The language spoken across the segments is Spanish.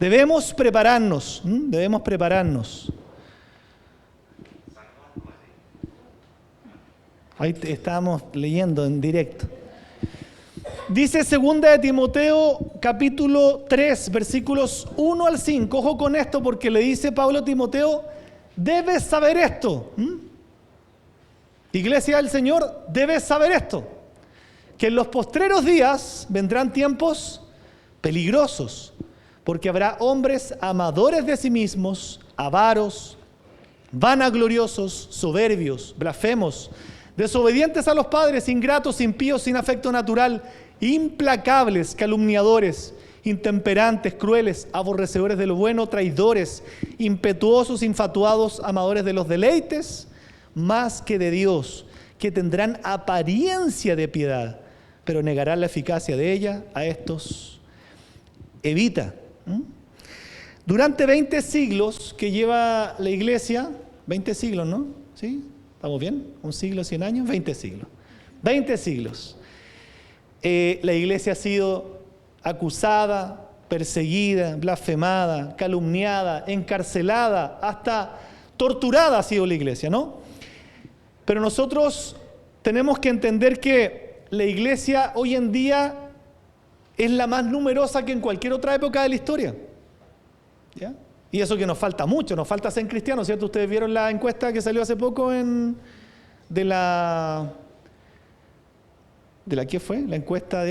Debemos prepararnos, debemos prepararnos. Ahí estábamos leyendo en directo. Dice 2 de Timoteo, capítulo 3, versículos 1 al 5. Ojo con esto porque le dice Pablo a Timoteo, debes saber esto. Iglesia del Señor, debes saber esto. Que en los postreros días vendrán tiempos peligrosos, porque habrá hombres amadores de sí mismos, avaros, vanagloriosos, soberbios, blasfemos, desobedientes a los padres, ingratos, impíos, sin afecto natural, implacables, calumniadores, intemperantes, crueles, aborrecedores de lo bueno, traidores, impetuosos, infatuados, amadores de los deleites, más que de Dios, que tendrán apariencia de piedad, pero negarán la eficacia de ella. A estos evita. Durante 20 siglos que lleva la iglesia, 20 siglos, ¿no? ¿Sí? ¿Estamos bien? ¿Un siglo, 100 años? 20 siglos. 20 siglos. La iglesia ha sido acusada, perseguida, blasfemada, calumniada, encarcelada, hasta torturada ha sido la iglesia, ¿no? Pero nosotros tenemos que entender que la iglesia hoy en día es la más numerosa que en cualquier otra época de la historia. ¿Ya? Y eso que nos falta mucho, nos falta ser cristianos, ¿cierto? Ustedes vieron la encuesta que salió hace poco ¿de la qué fue? La encuesta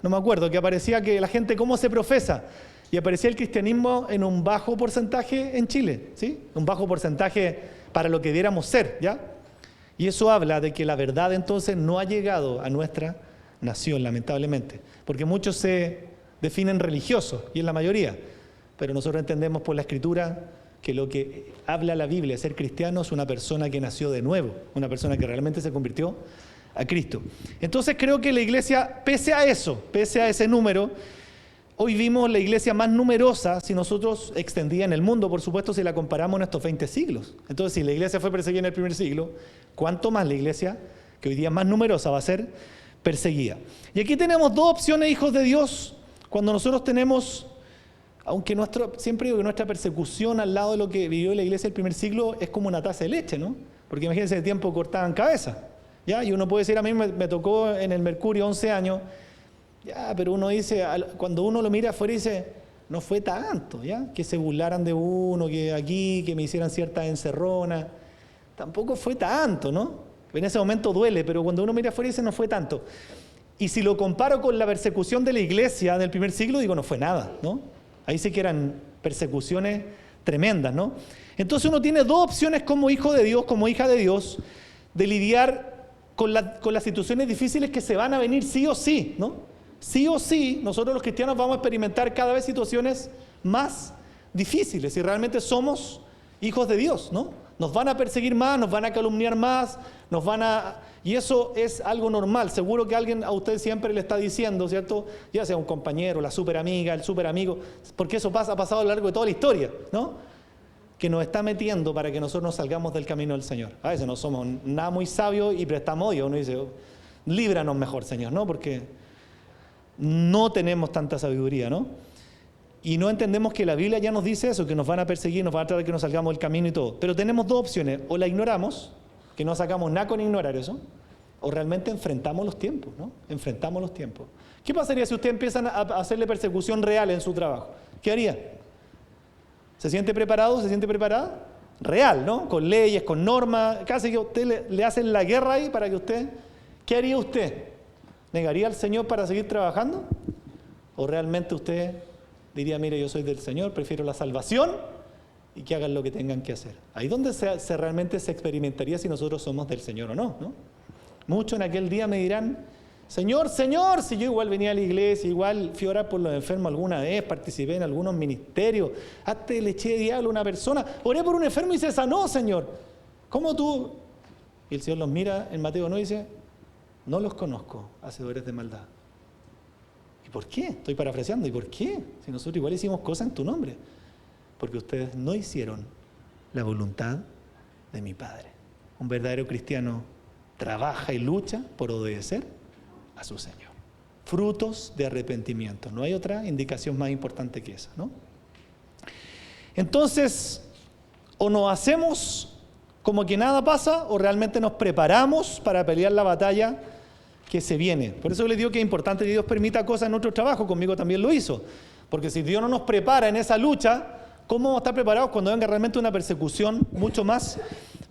no me acuerdo, que aparecía que la gente cómo se profesa. Y aparecía el cristianismo en un bajo porcentaje en Chile, ¿sí? Un bajo porcentaje para lo que debiéramos ser, ¿ya? Y eso habla de que la verdad entonces no ha llegado a nuestra nación, lamentablemente. Porque muchos se definen religiosos, y es la mayoría. Pero nosotros entendemos por la Escritura que lo que habla la Biblia, ser cristiano, es una persona que nació de nuevo, una persona que realmente se convirtió a Cristo. Entonces creo que la iglesia, pese a eso, pese a ese número, hoy vimos la iglesia más numerosa, si nosotros extendida en el mundo, por supuesto, si la comparamos en estos 20 siglos. Entonces, si la iglesia fue perseguida en el primer siglo, ¿cuánto más la iglesia, que hoy día es más numerosa, va a ser perseguida? Y aquí tenemos dos opciones, hijos de Dios, cuando nosotros tenemos... Aunque siempre digo que nuestra persecución al lado de lo que vivió la iglesia del primer siglo es como una taza de leche, ¿no? Porque imagínense, de tiempo cortaban cabeza, ¿ya? Y uno puede decir, a mí me tocó en el Mercurio 11 años, ya, pero uno dice, cuando uno lo mira afuera dice, no fue tanto, ¿ya? Que se burlaran de uno, que aquí, que me hicieran ciertas encerronas, tampoco fue tanto, ¿no? En ese momento duele, pero cuando uno mira afuera dice, no fue tanto. Y si lo comparo con la persecución de la iglesia del primer siglo, digo, no fue nada, ¿no? Ahí sí que eran persecuciones tremendas, ¿no? Entonces uno tiene dos opciones como hijo de Dios, como hija de Dios, de lidiar con las situaciones difíciles que se van a venir sí o sí, ¿no? Sí o sí, nosotros los cristianos vamos a experimentar cada vez situaciones más difíciles y realmente somos hijos de Dios, ¿no? Nos van a perseguir más, nos van a calumniar más, y eso es algo normal. Seguro que alguien a usted siempre le está diciendo, ¿cierto? Ya sea un compañero, la super amiga, el super amigo, porque eso ha pasado a lo largo de toda la historia, ¿no? Que nos está metiendo para que nosotros nos salgamos del camino del Señor. A veces no somos nada muy sabios y prestamos odio. Uno dice, líbranos mejor, Señor, ¿no? Porque no tenemos tanta sabiduría, ¿no? Y no entendemos que la Biblia ya nos dice eso, que nos van a perseguir, nos van a tratar de que nos salgamos del camino y todo. Pero tenemos dos opciones, o la ignoramos, que no sacamos nada con ignorar eso, o realmente enfrentamos los tiempos, ¿no? Enfrentamos los tiempos. ¿Qué pasaría si usted empieza a hacerle persecución real en su trabajo? ¿Qué haría? ¿Se siente preparado? ¿Se siente preparada? Real, ¿no? Con leyes, con normas, casi que usted le hacen la guerra ahí para que usted... ¿Qué haría usted? ¿Negaría al Señor para seguir trabajando? ¿O realmente usted diría, mire, yo soy del Señor, prefiero la salvación y que hagan lo que tengan que hacer? Ahí es donde realmente se experimentaría si nosotros somos del Señor o no, ¿no? Muchos en aquel día me dirán, Señor, Señor, si yo igual venía a la iglesia, igual fui a orar por los enfermos alguna vez, participé en algunos ministerios, hasta le eché diablo a una persona, oré por un enfermo y se sanó, Señor. ¿Cómo tú? Y el Señor los mira en Mateo 9 y dice, no los conozco, hacedores de maldad. ¿Y por qué? Estoy parafraseando. ¿Y por qué? Si nosotros igual hicimos cosas en tu nombre. Porque ustedes no hicieron la voluntad de mi Padre. Un verdadero cristiano trabaja y lucha por obedecer a su Señor. Frutos de arrepentimiento. No hay otra indicación más importante que esa, ¿no? Entonces, o nos hacemos como que nada pasa, o realmente nos preparamos para pelear la batalla que se viene. Por eso les digo que es importante que Dios permita cosas en nuestro trabajo, conmigo también lo hizo. Porque si Dios no nos prepara en esa lucha, ¿cómo vamos a estar preparados cuando venga realmente una persecución mucho más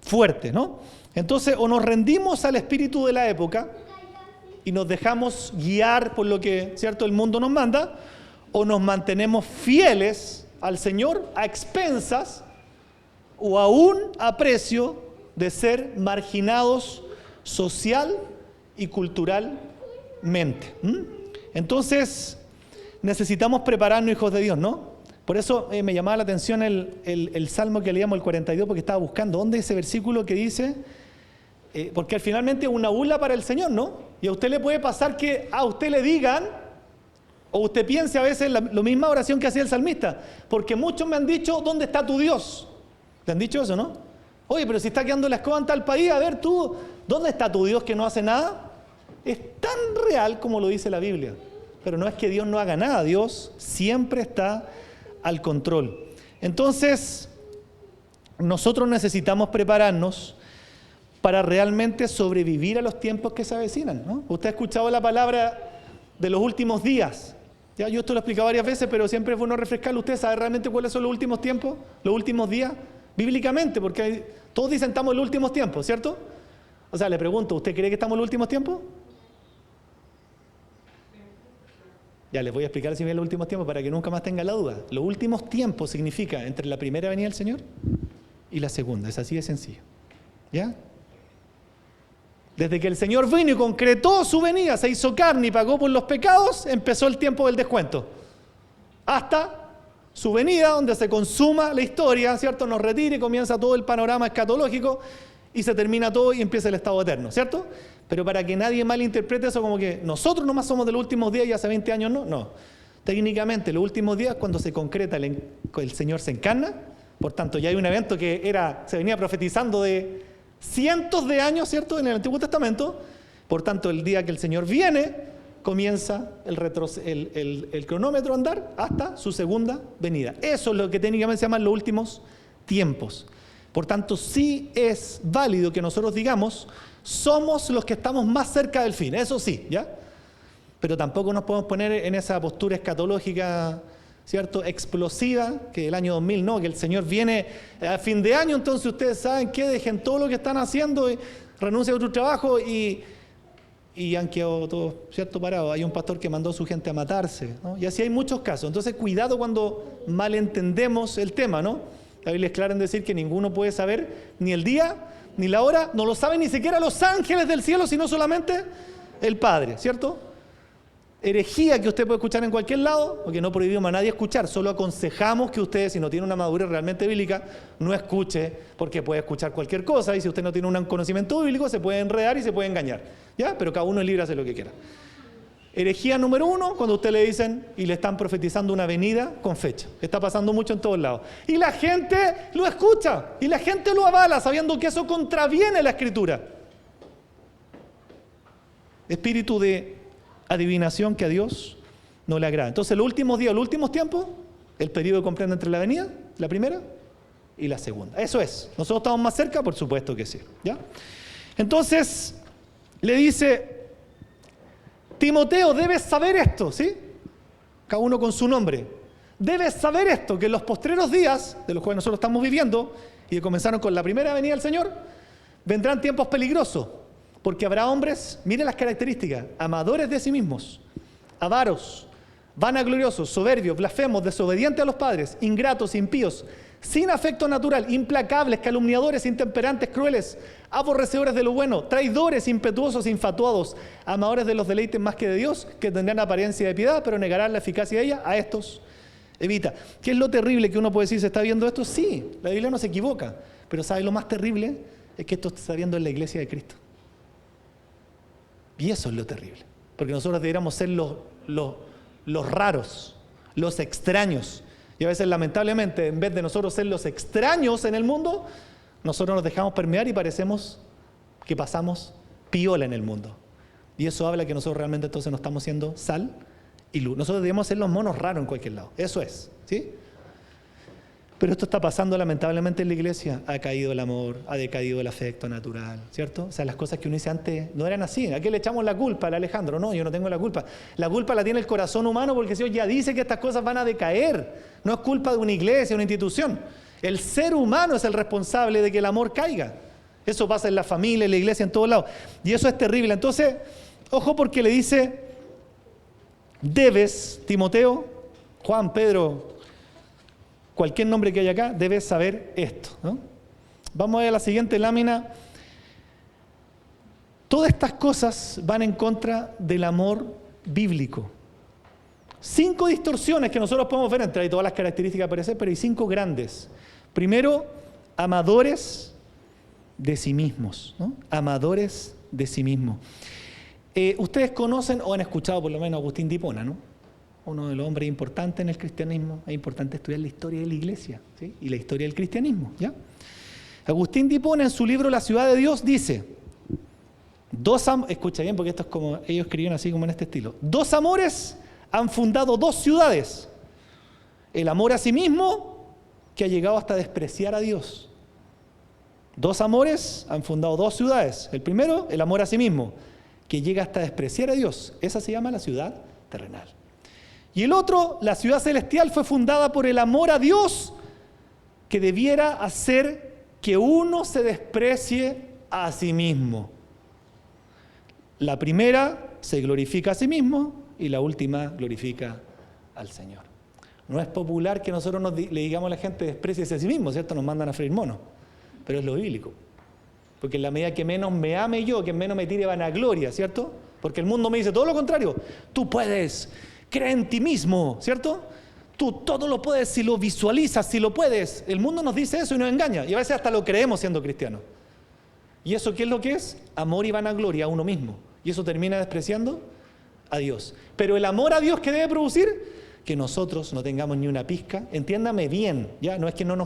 fuerte, ¿no? Entonces, o nos rendimos al espíritu de la época y nos dejamos guiar por lo que, ¿cierto?, el mundo nos manda, o nos mantenemos fieles al Señor a expensas o aún a precio de ser marginados social y culturalmente. Entonces, necesitamos prepararnos, hijos de Dios, ¿no? Por eso me llamaba la atención el salmo que leíamos, el 42, porque estaba buscando dónde es ese versículo que dice, porque finalmente es una burla para el Señor, ¿no? Y a usted le puede pasar que a usted le digan, o usted piense a veces la misma oración que hacía el salmista, porque muchos me han dicho, ¿dónde está tu Dios? ¿Te han dicho eso, no? Oye, pero si está quedando la escoba en tal país, a ver tú, ¿dónde está tu Dios que no hace nada? Es tan real como lo dice la Biblia. Pero no es que Dios no haga nada, Dios siempre está al control. Entonces, nosotros necesitamos prepararnos para realmente sobrevivir a los tiempos que se avecinan, ¿no? Usted ha escuchado la palabra de los últimos días. Ya, yo esto lo he explicado varias veces, pero siempre es bueno refrescarlo. ¿Usted sabe realmente cuáles son los últimos tiempos, los últimos días? Bíblicamente, porque todos dicen estamos en los últimos tiempos, ¿cierto? O sea, le pregunto, ¿usted cree que estamos en los últimos tiempos? Ya les voy a explicar si bien los últimos tiempos para que nunca más tenga la duda. Los últimos tiempos significa entre la primera venida del Señor y la segunda. Es así de sencillo. ¿Ya? Desde que el Señor vino y concretó su venida, se hizo carne y pagó por los pecados, empezó el tiempo del descuento. Hasta su venida, donde se consuma la historia, ¿cierto? Nos retira y comienza todo el panorama escatológico y se termina todo y empieza el estado eterno, ¿cierto? Pero para que nadie malinterprete eso como que nosotros nomás somos de los últimos días y hace 20 años no. Técnicamente los últimos días cuando se concreta el Señor se encarna, por tanto ya hay un evento que se venía profetizando de cientos de años, ¿cierto? En el Antiguo Testamento, por tanto el día que el Señor viene, comienza el cronómetro a andar hasta su segunda venida. Eso es lo que técnicamente se llaman los últimos tiempos. Por tanto, sí es válido que nosotros digamos, somos los que estamos más cerca del fin, eso sí, ¿ya? Pero tampoco nos podemos poner en esa postura escatológica, ¿cierto?, explosiva, que el año 2000 no, que el Señor viene a fin de año, entonces ustedes saben que dejen todo lo que están haciendo y renuncien a otro trabajo y han quedado todos, ¿cierto?, parados. Hay un pastor que mandó a su gente a matarse, ¿no? Y así hay muchos casos. Entonces, cuidado cuando malentendemos el tema, ¿no? La Biblia es clara en decir que ninguno puede saber ni el día ni la hora, no lo saben ni siquiera los ángeles del cielo, sino solamente el Padre, ¿cierto? Herejía que usted puede escuchar en cualquier lado, porque no prohibimos a nadie escuchar, solo aconsejamos que usted, si no tiene una madurez realmente bíblica, no escuche, porque puede escuchar cualquier cosa, y si usted no tiene un conocimiento bíblico, se puede enredar y se puede engañar, ¿ya? Pero cada uno es libre de hacer lo que quiera. Herejía número 1, cuando a usted le dicen y le están profetizando una venida con fecha. Está pasando mucho en todos lados. Y la gente lo escucha, y la gente lo avala, sabiendo que eso contraviene la Escritura. Espíritu de adivinación que a Dios no le agrada. Entonces, los últimos días, los últimos tiempos, el periodo que comprende entre la venida, la primera y la segunda. Eso es. ¿Nosotros estamos más cerca? Por supuesto que sí, ¿ya? Entonces, le dice, Timoteo, debes saber esto, ¿sí? Cada uno con su nombre. Debes saber esto, que en los postreros días, de los cuales nosotros estamos viviendo, y que comenzaron con la primera venida del Señor, vendrán tiempos peligrosos. Porque habrá hombres, miren las características, amadores de sí mismos, avaros, vanagloriosos, soberbios, blasfemos, desobedientes a los padres, ingratos, impíos, sin afecto natural, implacables, calumniadores, intemperantes, crueles, aborrecedores de lo bueno, traidores, impetuosos, infatuados, amadores de los deleites más que de Dios, que tendrán apariencia de piedad, pero negarán la eficacia de ella. A estos evita. ¿Qué es lo terrible que uno puede decir? ¿Se está viendo esto? Sí, la Biblia no se equivoca, pero ¿sabe lo más terrible? Es que esto se está viendo en la iglesia de Cristo. Y eso es lo terrible, porque nosotros deberíamos ser los raros, los extraños. Y a veces, lamentablemente, en vez de nosotros ser los extraños en el mundo, nosotros nos dejamos permear y parecemos que pasamos piola en el mundo. Y eso habla que nosotros realmente entonces no estamos siendo sal y luz. Nosotros debemos ser los monos raros en cualquier lado. Eso es, ¿sí? Pero esto está pasando lamentablemente en la iglesia. Ha caído el amor, ha decaído el afecto natural, ¿cierto? O sea, las cosas que uno dice antes no eran así. ¿A qué le echamos la culpa al Alejandro? No, yo no tengo la culpa. La culpa la tiene el corazón humano porque el Señor ya dice que estas cosas van a decaer. No es culpa de una iglesia, una institución. El ser humano es el responsable de que el amor caiga. Eso pasa en la familia, en la iglesia, en todos lados. Y eso es terrible. Entonces, ojo porque le dice, debes, Timoteo, Juan, Pedro, cualquier nombre que haya acá, debes saber esto, ¿no? Vamos a ver a la siguiente lámina. Todas estas cosas van en contra del amor bíblico. 5 distorsiones que nosotros podemos ver, entre ahí todas las características aparecen, pero hay 5 grandes. Primero, amadores de sí mismos, ¿no? Amadores de sí mismos. Ustedes conocen o han escuchado por lo menos a Agustín de Hipona, ¿no? Uno de los hombres importantes en el cristianismo. Es importante estudiar la historia de la iglesia, ¿sí? Y la historia del cristianismo, ¿ya? Agustín de Hipona en su libro La ciudad de Dios dice, escucha bien porque esto es como, ellos escribieron así como en este estilo, 2 amores han fundado 2 ciudades. El amor a sí mismo que ha llegado hasta despreciar a Dios. 2 amores han fundado 2 ciudades. El primero, el amor a sí mismo, que llega hasta despreciar a Dios. Esa se llama la ciudad terrenal. Y el otro, la ciudad celestial, fue fundada por el amor a Dios, que debiera hacer que uno se desprecie a sí mismo. La primera se glorifica a sí mismo y la última glorifica al Señor. No es popular que nosotros le digamos a la gente despreciese a sí mismo, ¿cierto? Nos mandan a freír monos, pero es lo bíblico. Porque en la medida que menos me ame yo, que menos me tire vanagloria, ¿cierto? Porque el mundo me dice todo lo contrario. Tú puedes, cree en ti mismo, ¿cierto? Tú todo lo puedes si lo visualizas, si lo puedes. El mundo nos dice eso y nos engaña. Y a veces hasta lo creemos siendo cristianos. ¿Y eso qué es lo que es? Amor y vanagloria a uno mismo. Y eso termina despreciando a Dios. Pero el amor a Dios, ¿qué debe producir? Que nosotros no tengamos ni una pizca. Entiéndame bien, ¿ya? No es que no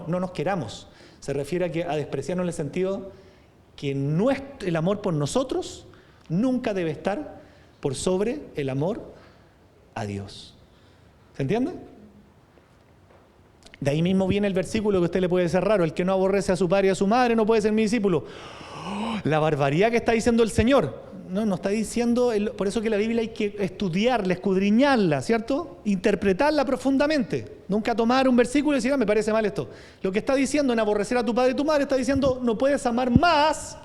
nos queramos. Se refiere a despreciarnos en el sentido que el amor por nosotros nunca debe estar por sobre el amor a Dios. ¿Se entiende? De ahí mismo viene el versículo que a usted le puede ser raro. El que no aborrece a su padre y a su madre no puede ser mi discípulo. La barbaridad que está diciendo el Señor. No está diciendo, por eso que la Biblia hay que estudiarla, escudriñarla, ¿cierto? Interpretarla profundamente. Nunca tomar un versículo y decir, me parece mal esto. Lo que está diciendo en aborrecer a tu padre y tu madre, está diciendo, no puedes amar más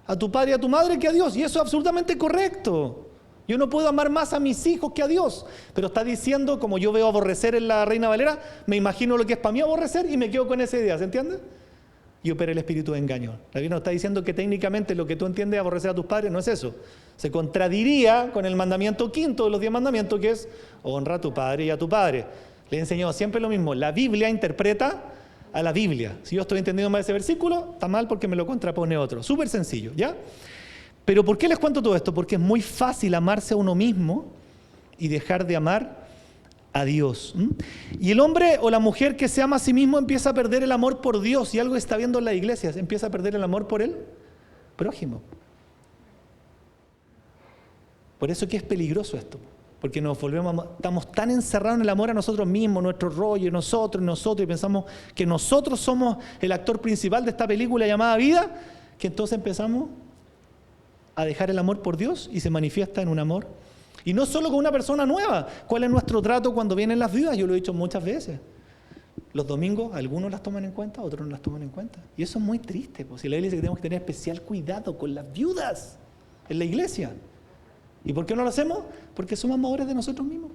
a tu padre y a tu madre que a Dios. Y eso es absolutamente correcto. Yo no puedo amar más a mis hijos que a Dios. Pero está diciendo, como yo veo aborrecer en la Reina Valera, me imagino lo que es para mí aborrecer y me quedo con esa idea, ¿se entiende? Y opera el espíritu de engaño. La Biblia nos está diciendo que técnicamente lo que tú entiendes de aborrecer a tus padres no es eso. Se contradiría con el mandamiento 5 de los 10 mandamientos, que es honra a tu padre y a tu padre. Le he enseñado siempre lo mismo. La Biblia interpreta a la Biblia. Si yo estoy entendiendo mal ese versículo, está mal porque me lo contrapone otro. Súper sencillo, ¿ya? Pero ¿por qué les cuento todo esto? Porque es muy fácil amarse a uno mismo y dejar de amar a Dios. Y el hombre o la mujer que se ama a sí mismo empieza a perder el amor por Dios, y algo que está viendo en las iglesias, empieza a perder el amor por el prójimo. Por eso que es peligroso esto, porque estamos tan encerrados en el amor a nosotros mismos, nuestro rollo, nosotros, y pensamos que nosotros somos el actor principal de esta película llamada vida, que entonces empezamos a dejar el amor por Dios y se manifiesta en un amor. Y no solo con una persona nueva. ¿Cuál es nuestro trato cuando vienen las viudas? Yo lo he dicho muchas veces. Los domingos algunos las toman en cuenta, otros no las toman en cuenta. Y eso es muy triste, pues si la Biblia dice que tenemos que tener especial cuidado con las viudas en la iglesia. ¿Y por qué no lo hacemos? Porque somos amadores de nosotros mismos.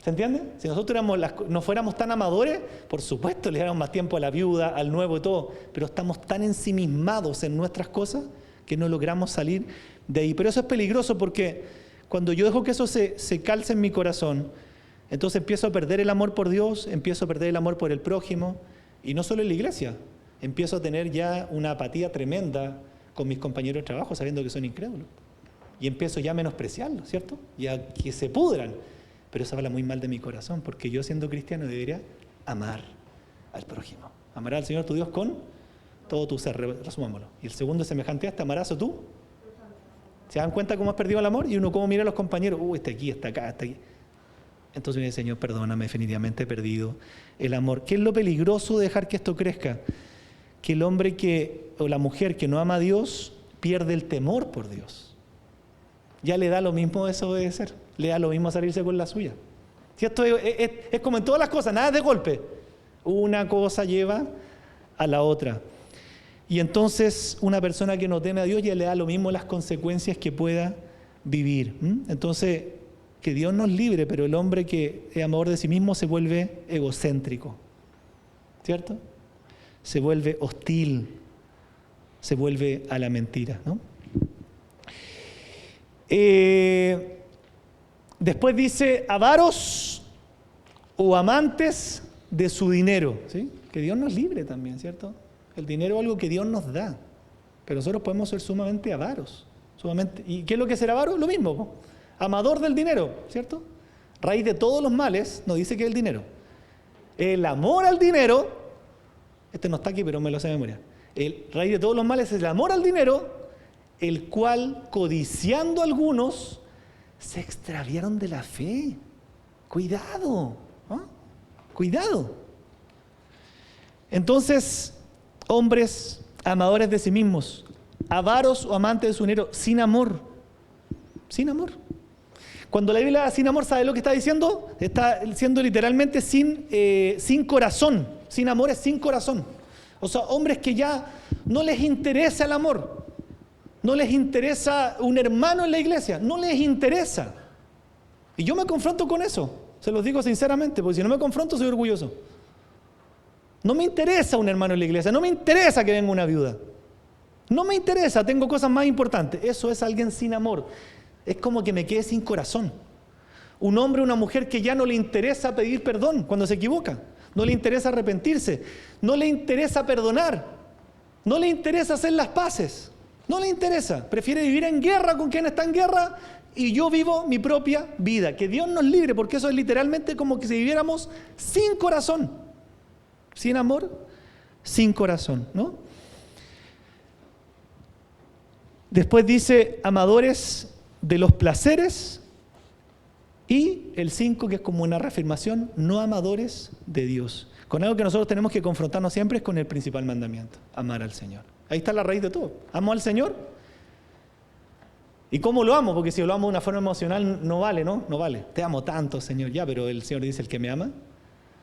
¿Se entiende? Si nosotros no fuéramos tan amadores, por supuesto le daríamos más tiempo a la viuda, al nuevo y todo, pero estamos tan ensimismados en nuestras cosas que no logramos salir de ahí. Pero eso es peligroso porque cuando yo dejo que eso se calce en mi corazón, entonces empiezo a perder el amor por Dios, empiezo a perder el amor por el prójimo, y no solo en la iglesia, empiezo a tener ya una apatía tremenda con mis compañeros de trabajo sabiendo que son incrédulos. Y empiezo ya a menospreciarlos, ¿cierto? Y a que se pudran. Pero eso habla muy mal de mi corazón, porque yo siendo cristiano debería amar al prójimo. Amarás al Señor tu Dios con todo tu ser, resumámoslo. Y el segundo es semejante a este, amarás a tú. ¿Se dan cuenta cómo has perdido el amor? Y uno cómo mira a los compañeros, este aquí, está acá, está aquí. entonces dice, Señor, perdóname, definitivamente he perdido el amor. ¿Qué es lo peligroso de dejar que esto crezca? Que el hombre o la mujer que no ama a Dios pierde el temor por Dios. Ya le da lo mismo desobedecer, le da lo mismo salirse con la suya. Si esto es como en todas las cosas, nada es de golpe. Una cosa lleva a la otra. Y entonces una persona que no teme a Dios ya le da lo mismo las consecuencias que pueda vivir. Entonces, que Dios nos libre, pero el hombre que es amador de sí mismo se vuelve egocéntrico, ¿cierto? Se vuelve hostil, se vuelve a la mentira, ¿no? Después dice, avaros o amantes de su dinero, ¿sí? Que Dios nos libre también, ¿cierto? El dinero es algo que Dios nos da, pero nosotros podemos ser sumamente avaros. ¿Y qué es lo que es ser avaro? Lo mismo, ¿no? Amador del dinero, ¿cierto? Raíz de todos los males, nos dice que es el dinero. El amor al dinero, este no está aquí, pero me lo sé de memoria. Raíz de todos los males es el amor al dinero, el cual, codiciando algunos, se extraviaron de la fe. Cuidado, ¿no? Cuidado. Entonces, hombres amadores de sí mismos, avaros o amantes de su dinero, sin amor. Sin amor. Cuando la Biblia da sin amor, ¿sabe lo que está diciendo? Está diciendo literalmente sin corazón. Sin amor es sin corazón. O sea, hombres que ya no les interesa el amor. No les interesa un hermano en la iglesia. No les interesa. Y yo me confronto con eso. Se los digo sinceramente, porque si no me confronto soy orgulloso. No me interesa un hermano en la iglesia. No me interesa que venga una viuda. No me interesa, tengo cosas más importantes. Eso es alguien sin amor. Es como que me quede sin corazón. Un hombre o una mujer que ya no le interesa pedir perdón cuando se equivoca. No le interesa arrepentirse. No le interesa perdonar. No le interesa hacer las paces. No le interesa. Prefiere vivir en guerra con quien está en guerra y yo vivo mi propia vida. Que Dios nos libre, porque eso es literalmente como que si viviéramos sin corazón. Sin amor, sin corazón, ¿no? Después dice, amadores de los placeres, y el 5, que es como una reafirmación, no amadores de Dios. Con algo que nosotros tenemos que confrontarnos siempre es con el principal mandamiento, amar al Señor. Ahí está la raíz de todo. ¿Amo al Señor? ¿Y cómo lo amo? Porque si lo amo de una forma emocional no vale, ¿no? No vale. Te amo tanto, Señor. Ya, pero el Señor dice, el que me ama,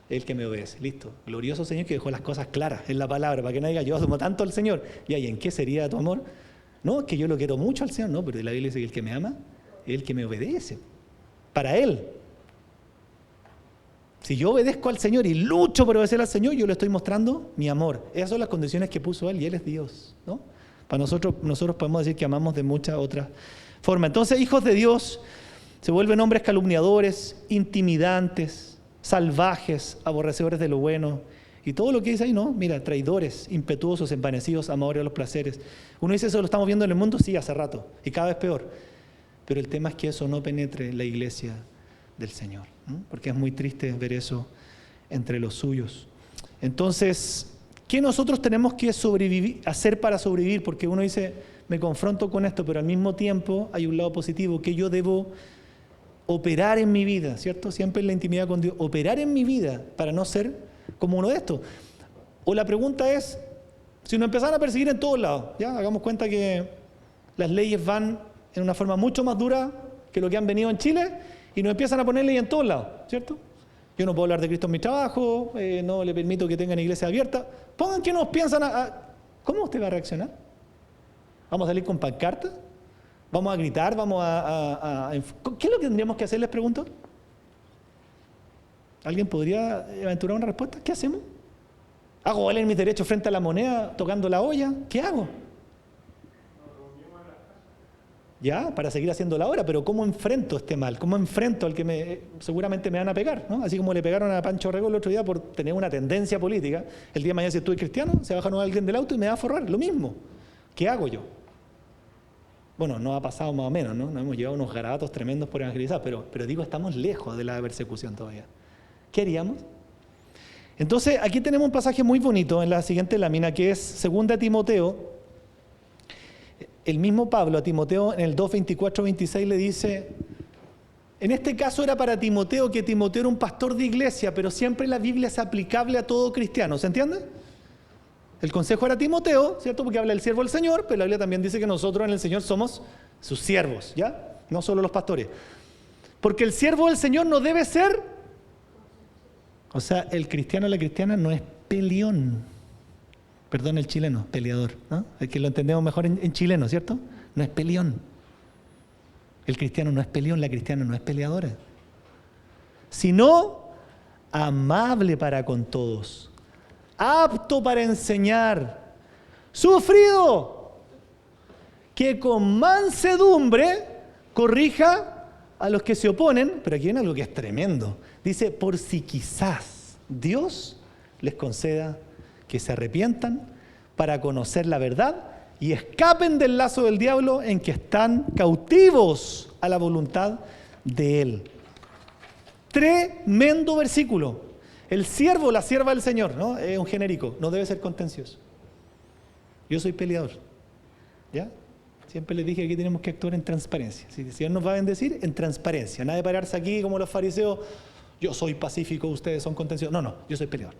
el que me obedece. Listo. Glorioso Señor que dejó las cosas claras en la palabra, para que nadie diga, yo amo tanto al Señor. ¿Y en qué sería tu amor? No, es que yo lo quiero mucho al Señor. No, pero la Biblia dice que el que me ama, es el que me obedece. Para Él. Si yo obedezco al Señor y lucho por obedecer al Señor, yo le estoy mostrando mi amor. Esas son las condiciones que puso Él y Él es Dios, ¿no? Para nosotros podemos decir que amamos de muchas otras formas. Entonces, hijos de Dios se vuelven hombres calumniadores, intimidantes, salvajes, aborrecedores de lo bueno. Y todo lo que dice ahí, ¿no? Mira, traidores, impetuosos, envanecidos, amadores de los placeres. Uno dice, ¿eso lo estamos viendo en el mundo? Sí, hace rato. Y cada vez peor. Pero el tema es que eso no penetre en la iglesia del Señor, ¿no? Porque es muy triste ver eso entre los suyos. Entonces, ¿qué nosotros tenemos que hacer para sobrevivir? Porque uno dice, me confronto con esto, pero al mismo tiempo hay un lado positivo, que yo debo operar en mi vida, ¿cierto? Siempre en la intimidad con Dios, operar en mi vida para no ser como uno de estos. O la pregunta es, si nos empezaran a perseguir en todos lados, ya hagamos cuenta que las leyes van en una forma mucho más dura que lo que han venido en Chile y nos empiezan a poner leyes en todos lados, ¿cierto? Yo no puedo hablar de Cristo en mi trabajo, no le permito que tengan iglesia abierta. Pongan que nos piensan ¿cómo usted va a reaccionar? ¿Vamos a salir con pancartas? ¿Vamos a gritar? ¿Qué es lo que tendríamos que hacer, les pregunto? ¿Alguien podría aventurar una respuesta? ¿Qué hacemos? ¿Hago valer mis derechos frente a la moneda tocando la olla? ¿Qué hago? Ya, para seguir haciendo la obra, pero ¿cómo enfrento este mal? ¿Cómo enfrento al que seguramente me van a pegar, ¿no? Así como le pegaron a Pancho Rego el otro día por tener una tendencia política, el día de mañana si estoy cristiano, se baja alguien del auto y me va a forrar, lo mismo. ¿Qué hago yo? Bueno, no ha pasado más o menos, ¿no? Nos hemos llevado unos garabatos tremendos por evangelizar, pero digo, estamos lejos de la persecución todavía. ¿Qué haríamos? Entonces, aquí tenemos un pasaje muy bonito en la siguiente lámina, que es 2 Timoteo. El mismo Pablo a Timoteo en el 2:24-26 le dice, En este caso era para Timoteo, que Timoteo era un pastor de iglesia, pero siempre la Biblia es aplicable a todo cristiano, ¿se entiende? El consejo era Timoteo, ¿cierto? Porque habla del siervo del Señor, pero la Biblia también dice que nosotros en el Señor somos sus siervos, ¿ya? No solo los pastores. Porque el siervo del Señor no debe ser, o sea, el cristiano o la cristiana no es peleón. Perdón, el chileno, peleador, ¿no? Es que lo entendemos mejor en chileno, ¿cierto? No es peleón. El cristiano no es peleón, la cristiana no es peleadora. Sino amable para con todos, apto para enseñar, sufrido, que con mansedumbre corrija a los que se oponen, pero aquí viene algo que es tremendo. Dice, por si quizás Dios les conceda que se arrepientan para conocer la verdad y escapen del lazo del diablo en que están cautivos a la voluntad de Él. Tremendo versículo. El siervo, la sierva del Señor, ¿no? Es un genérico, no debe ser contencioso. Yo soy peleador, ¿ya? Siempre les dije que aquí tenemos que actuar en transparencia. Si el Señor nos va a bendecir, en transparencia. Nada de pararse aquí como los fariseos, yo soy pacífico, ustedes son contenciosos. No, yo soy peleador.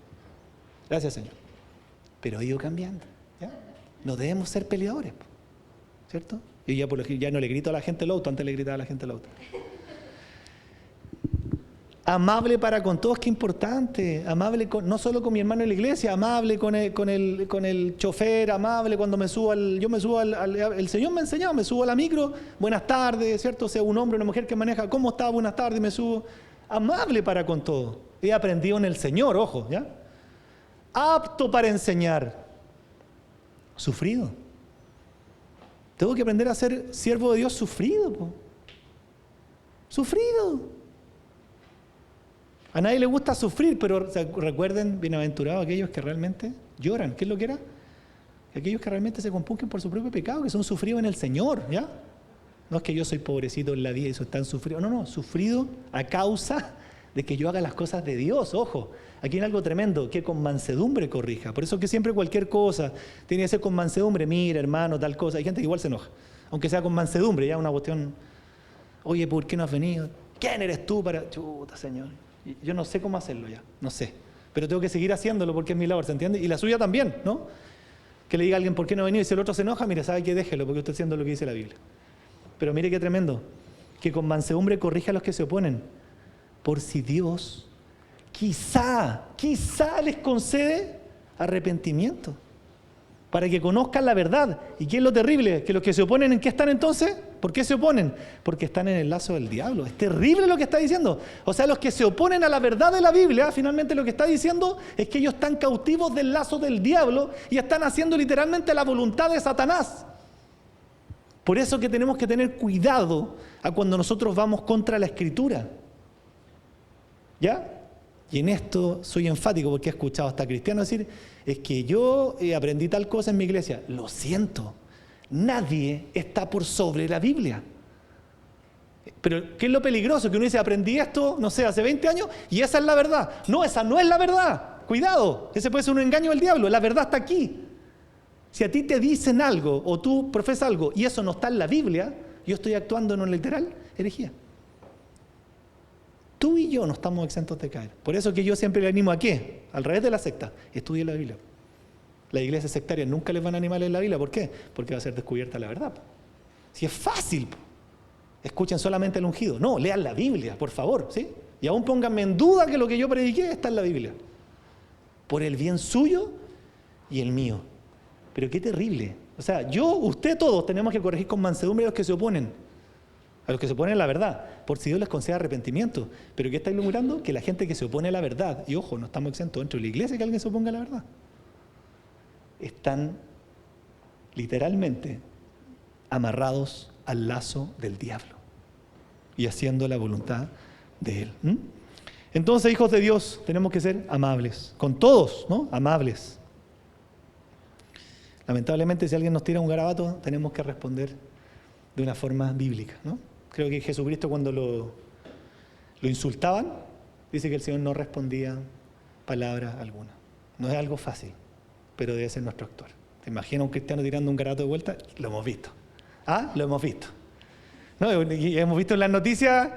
Gracias, Señor. Pero he ido cambiando, ¿ya? No debemos ser peleadores, ¿cierto? Yo ya no le grito a la gente el auto, antes le gritaba a la gente el auto. Amable para con todos, qué importante. Amable no solo con mi hermano en la iglesia, amable con el chofer, amable cuando me subo el Señor me ha enseñado, me subo a la micro, buenas tardes, ¿cierto? Sea un hombre o una mujer que maneja, ¿cómo está? Buenas tardes, me subo. Amable para con todos. He aprendido en el Señor, ojo, ¿ya? Apto para enseñar. Sufrido. Tengo que aprender a ser siervo de Dios sufrido, po. Sufrido. A nadie le gusta sufrir, pero recuerden, bienaventurados aquellos que realmente lloran. ¿Qué es lo que era? Aquellos que realmente se compungen por su propio pecado, que son sufridos en el Señor, ¿ya? No es que yo soy pobrecito en la vida y eso están sufridos. No, sufrido a causa de que yo haga las cosas de Dios. Ojo, aquí hay algo tremendo, que con mansedumbre corrija. Por eso que siempre cualquier cosa tiene que ser con mansedumbre. Mira, hermano, tal cosa. Hay gente que igual se enoja, aunque sea con mansedumbre, ya una cuestión. Oye, ¿por qué no has venido? ¿Quién eres tú para...? Chuta, Señor. Yo no sé cómo hacerlo ya, no sé. Pero tengo que seguir haciéndolo porque es mi labor, ¿se entiende? Y la suya también, ¿no? Que le diga a alguien, ¿por qué no ha venido? Y si el otro se enoja, mire, sabe que déjelo porque usted está haciendo lo que dice la Biblia. Pero mire qué tremendo. Que con mansedumbre corrija a los que se oponen. Por si Dios quizá les concede arrepentimiento. Para que conozcan la verdad. ¿Y qué es lo terrible? Que los que se oponen, ¿en qué están entonces? ¿Por qué se oponen? Porque están en el lazo del diablo. Es terrible lo que está diciendo. O sea, los que se oponen a la verdad de la Biblia, finalmente lo que está diciendo es que ellos están cautivos del lazo del diablo y están haciendo literalmente la voluntad de Satanás. Por eso que tenemos que tener cuidado a cuando nosotros vamos contra la Escritura. ¿Ya? Y en esto soy enfático porque he escuchado hasta cristianos decir, es que yo aprendí tal cosa en mi iglesia. Lo siento, nadie está por sobre la Biblia. Pero ¿qué es lo peligroso? Que uno dice, aprendí esto, no sé, hace 20 años y esa es la verdad. No, esa no es la verdad. Cuidado, ese puede ser un engaño del diablo. La verdad está aquí. Si a ti te dicen algo o tú profesas algo y eso no está en la Biblia, yo estoy actuando en un literal, herejía. Tú y yo no estamos exentos de caer. Por eso que yo siempre le animo a qué, al revés de la secta, estudie la Biblia. Las iglesias sectarias nunca les van a animar en la Biblia. ¿Por qué? Porque va a ser descubierta la verdad. Si es fácil, escuchen solamente el ungido. No, lean la Biblia, por favor, ¿sí? Y aún pónganme en duda que lo que yo prediqué está en la Biblia. Por el bien suyo y el mío. Pero qué terrible. O sea, yo, usted, todos tenemos que corregir con mansedumbre a los que se oponen. A los que se oponen a la verdad, por si Dios les concede arrepentimiento. Pero ¿qué está iluminando? Que la gente que se opone a la verdad, y ojo, no estamos exentos dentro de la iglesia que alguien se oponga a la verdad, están literalmente amarrados al lazo del diablo y haciendo la voluntad de él. Entonces, hijos de Dios, tenemos que ser amables, con todos, ¿no? Amables. Lamentablemente, si alguien nos tira un garabato, tenemos que responder de una forma bíblica, ¿no? Creo que Jesucristo cuando lo insultaban, dice que el Señor no respondía palabra alguna. No es algo fácil, pero debe ser nuestro actuar. ¿Te imaginas un cristiano tirando un garabato de vuelta? Lo hemos visto. ¿Ah? Lo hemos visto. ¿No? Y hemos visto en las noticias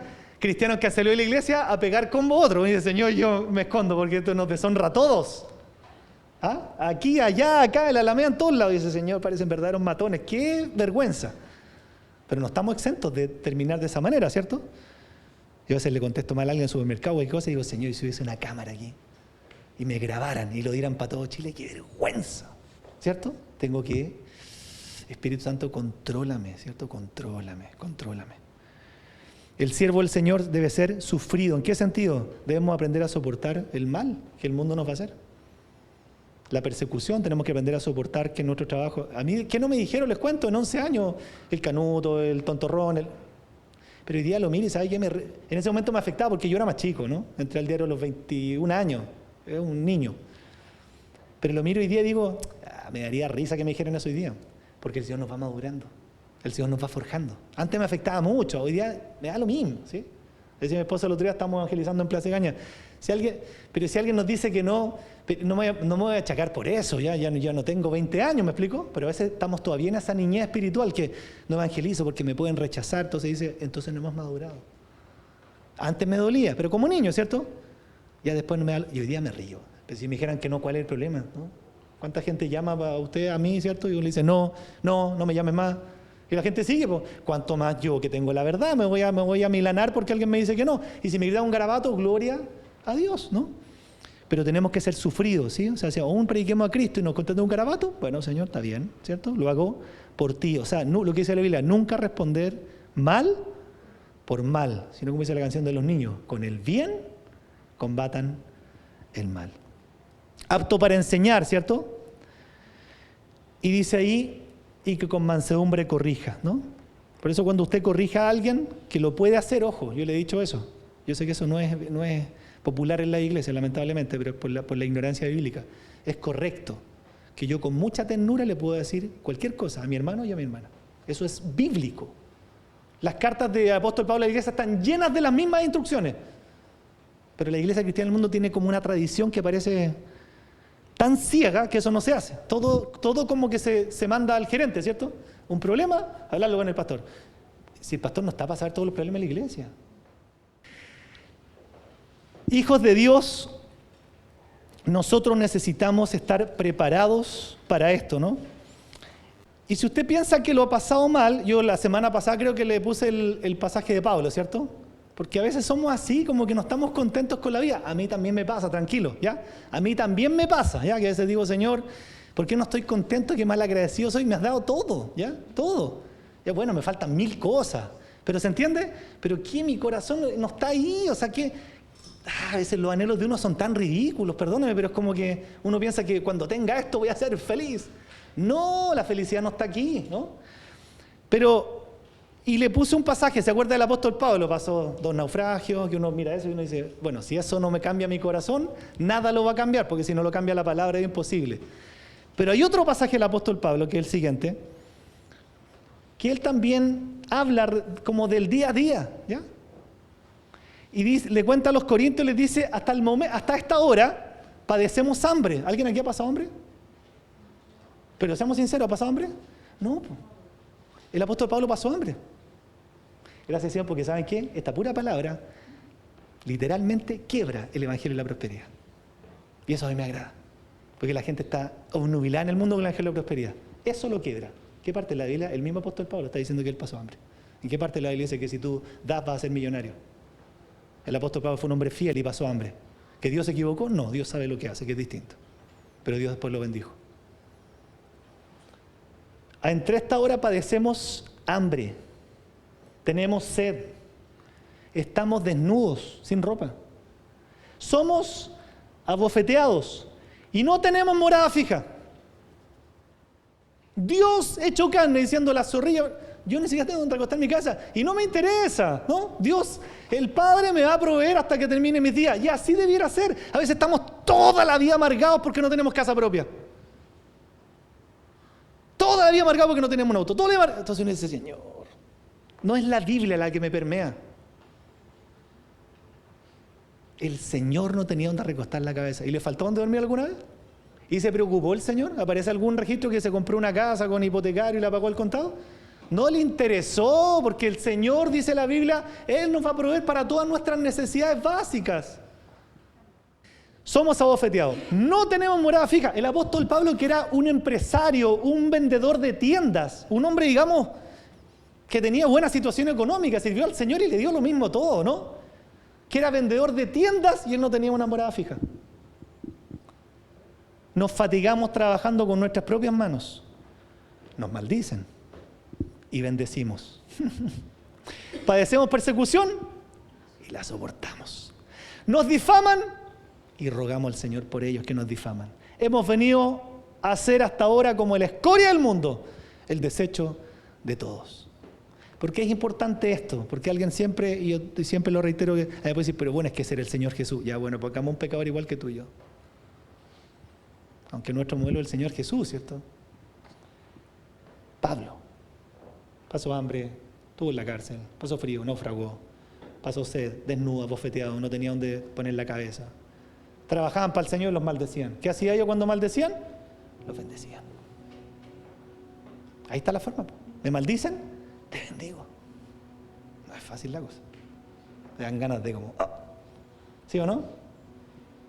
cristianos que han salido de la iglesia a pegar combo otro. Y dice, Señor, yo me escondo porque esto nos deshonra a todos. ¿Ah? Aquí, allá, acá, en la Alameda, en todos lados. Y dice, Señor, parecen verdaderos matones. ¡Qué vergüenza! Pero no estamos exentos de terminar de esa manera, ¿cierto? Yo a veces le contesto mal a alguien en el supermercado y cosas y digo, Señor, y si hubiese una cámara aquí y me grabaran y lo dieran para todo Chile, ¡qué vergüenza! ¿Cierto? Tengo que, Espíritu Santo, contrólame, ¿cierto? Contrólame. El siervo del Señor debe ser sufrido. ¿En qué sentido? Debemos aprender a soportar el mal que el mundo nos va a hacer. La persecución, tenemos que aprender a soportar que en nuestro trabajo... A mí, ¿qué no me dijeron? Les cuento, en 11 años, el canuto, el tontorrón, Pero hoy día lo miro y ¿sabes qué? En ese momento me afectaba porque yo era más chico, ¿no? Entré al diario a los 21 años, era un niño. Pero lo miro hoy día y digo, me daría risa que me dijeran eso hoy día, porque el Señor nos va madurando, el Señor nos va forjando. Antes me afectaba mucho, hoy día me da lo mismo, ¿sí? Decía mi esposa el otro día, estamos evangelizando en Plaza Gaña. Pero si alguien nos dice que no me voy a achacar por eso, ya no tengo 20 años, ¿me explico? Pero a veces estamos todavía en esa niñez espiritual que no evangelizo porque me pueden rechazar, entonces no hemos madurado. Antes me dolía, pero como niño, ¿cierto? Ya después no me da, y hoy día me río. Pero si me dijeran que no, ¿cuál es el problema? ¿No? ¿Cuánta gente llama a usted, a mí, ¿cierto? Y uno le dice, no me llames más. Y la gente sigue, pues, cuanto más yo que tengo la verdad, me voy a milanar porque alguien me dice que no. Y si me grita un garabato, gloria a Dios, ¿no? Pero tenemos que ser sufridos, ¿sí? O sea, si aún prediquemos a Cristo y nos contesta un garabato, bueno, Señor, está bien, ¿cierto? Lo hago por ti. O sea, lo que dice la Biblia, nunca responder mal por mal, sino como dice la canción de los niños, con el bien combatan el mal. Apto para enseñar, ¿cierto? Y dice ahí, y que con mansedumbre corrija, ¿no? Por eso cuando usted corrija a alguien, que lo puede hacer, ojo, yo le he dicho eso. Yo sé que eso no es popular en la iglesia, lamentablemente, pero es por la ignorancia bíblica. Es correcto que yo con mucha ternura le puedo decir cualquier cosa a mi hermano y a mi hermana. Eso es bíblico. Las cartas de apóstol Pablo a la iglesia están llenas de las mismas instrucciones. Pero la iglesia cristiana del mundo tiene como una tradición que parece tan ciega que eso no se hace. Todo como que se manda al gerente, ¿cierto? Un problema, hablarlo con el pastor. Si el pastor no está para saber todos los problemas de la iglesia. Hijos de Dios, nosotros necesitamos estar preparados para esto, ¿no? Y si usted piensa que lo ha pasado mal, yo la semana pasada creo que le puse el pasaje de Pablo, ¿cierto? Porque a veces somos así, como que no estamos contentos con la vida. A mí también me pasa, tranquilo, ¿ya? A mí también me pasa, ¿ya? Que a veces digo, Señor, ¿por qué no estoy contento? Qué mal agradecido soy, me has dado todo, ¿ya? Todo. Ya bueno, me faltan 1000 cosas, pero ¿se entiende? Pero que mi corazón no está ahí, o sea que a veces los anhelos de uno son tan ridículos, perdóneme, pero es como que uno piensa que cuando tenga esto voy a ser feliz. No, la felicidad no está aquí, ¿no? Y le puse un pasaje, ¿se acuerda del apóstol Pablo? Pasó 2 naufragios, que uno mira eso y uno dice, bueno, si eso no me cambia mi corazón, nada lo va a cambiar, porque si no lo cambia la palabra es imposible. Pero hay otro pasaje del apóstol Pablo, que es el siguiente, que él también habla como del día a día, ¿ya? Y le cuenta a los corintios, les dice, hasta esta hora padecemos hambre. ¿Alguien aquí ha pasado hambre? Pero seamos sinceros, ¿ha pasado hambre? No, el apóstol Pablo pasó hambre. Gracias, Señor, porque ¿saben qué? Esta pura palabra literalmente quiebra el evangelio de la prosperidad. Y eso a mí me agrada. Porque la gente está obnubilada en el mundo con el evangelio de la prosperidad. Eso lo quiebra. ¿Qué parte de la Biblia? El mismo apóstol Pablo está diciendo que él pasó hambre. ¿En qué parte de la Biblia dice que si tú das vas a ser millonario? El apóstol Pablo fue un hombre fiel y pasó hambre. ¿Que Dios se equivocó? No, Dios sabe lo que hace, que es distinto. Pero Dios después lo bendijo. Entre esta hora padecemos hambre, tenemos sed, estamos desnudos, sin ropa, somos abofeteados y no tenemos morada fija. Dios hecho carne diciendo la zorrilla, yo ni siquiera tengo donde recostar mi casa y no me interesa, ¿no? Dios, el Padre me va a proveer hasta que termine mis días y así debiera ser. A veces estamos toda la vida amargados porque no tenemos casa propia. Toda la vida amargado porque no tenemos un auto. Entonces uno dice, Señor, no es la Biblia la que me permea. El Señor no tenía donde recostar la cabeza. ¿Y le faltó donde dormir alguna vez? ¿Y se preocupó el Señor? ¿Aparece algún registro que se compró una casa con hipotecario y la pagó al contado? No le interesó, porque el Señor, dice la Biblia, Él nos va a proveer para todas nuestras necesidades básicas. Somos abofeteados. No tenemos morada fija. El apóstol Pablo, que era un empresario, un vendedor de tiendas, un hombre, digamos, que tenía buena situación económica, sirvió al Señor y le dio lo mismo todo, ¿no? Que era vendedor de tiendas y él no tenía una morada fija. Nos fatigamos trabajando con nuestras propias manos. Nos maldicen y bendecimos. Padecemos persecución y la soportamos. Nos difaman y rogamos al Señor por ellos que nos difaman. Hemos venido a ser hasta ahora como la escoria del mundo, el desecho de todos. ¿Por qué es importante esto? Porque alguien siempre, y yo siempre lo reitero, que puede decir, pero bueno, es que ser el Señor Jesús. Ya bueno, porque amo un pecador igual que tú y yo. Aunque nuestro modelo es el Señor Jesús, ¿cierto? Pablo pasó hambre, estuvo en la cárcel, pasó frío, naufragó, pasó sed, desnudo, abofeteado, no tenía dónde poner la cabeza. Trabajaban para el Señor y los maldecían. ¿Qué hacía ellos cuando maldecían? Los bendecían. Ahí está la forma. ¿Me maldicen? Te bendigo. No es fácil la cosa. Te dan ganas de como... ¿Sí o no?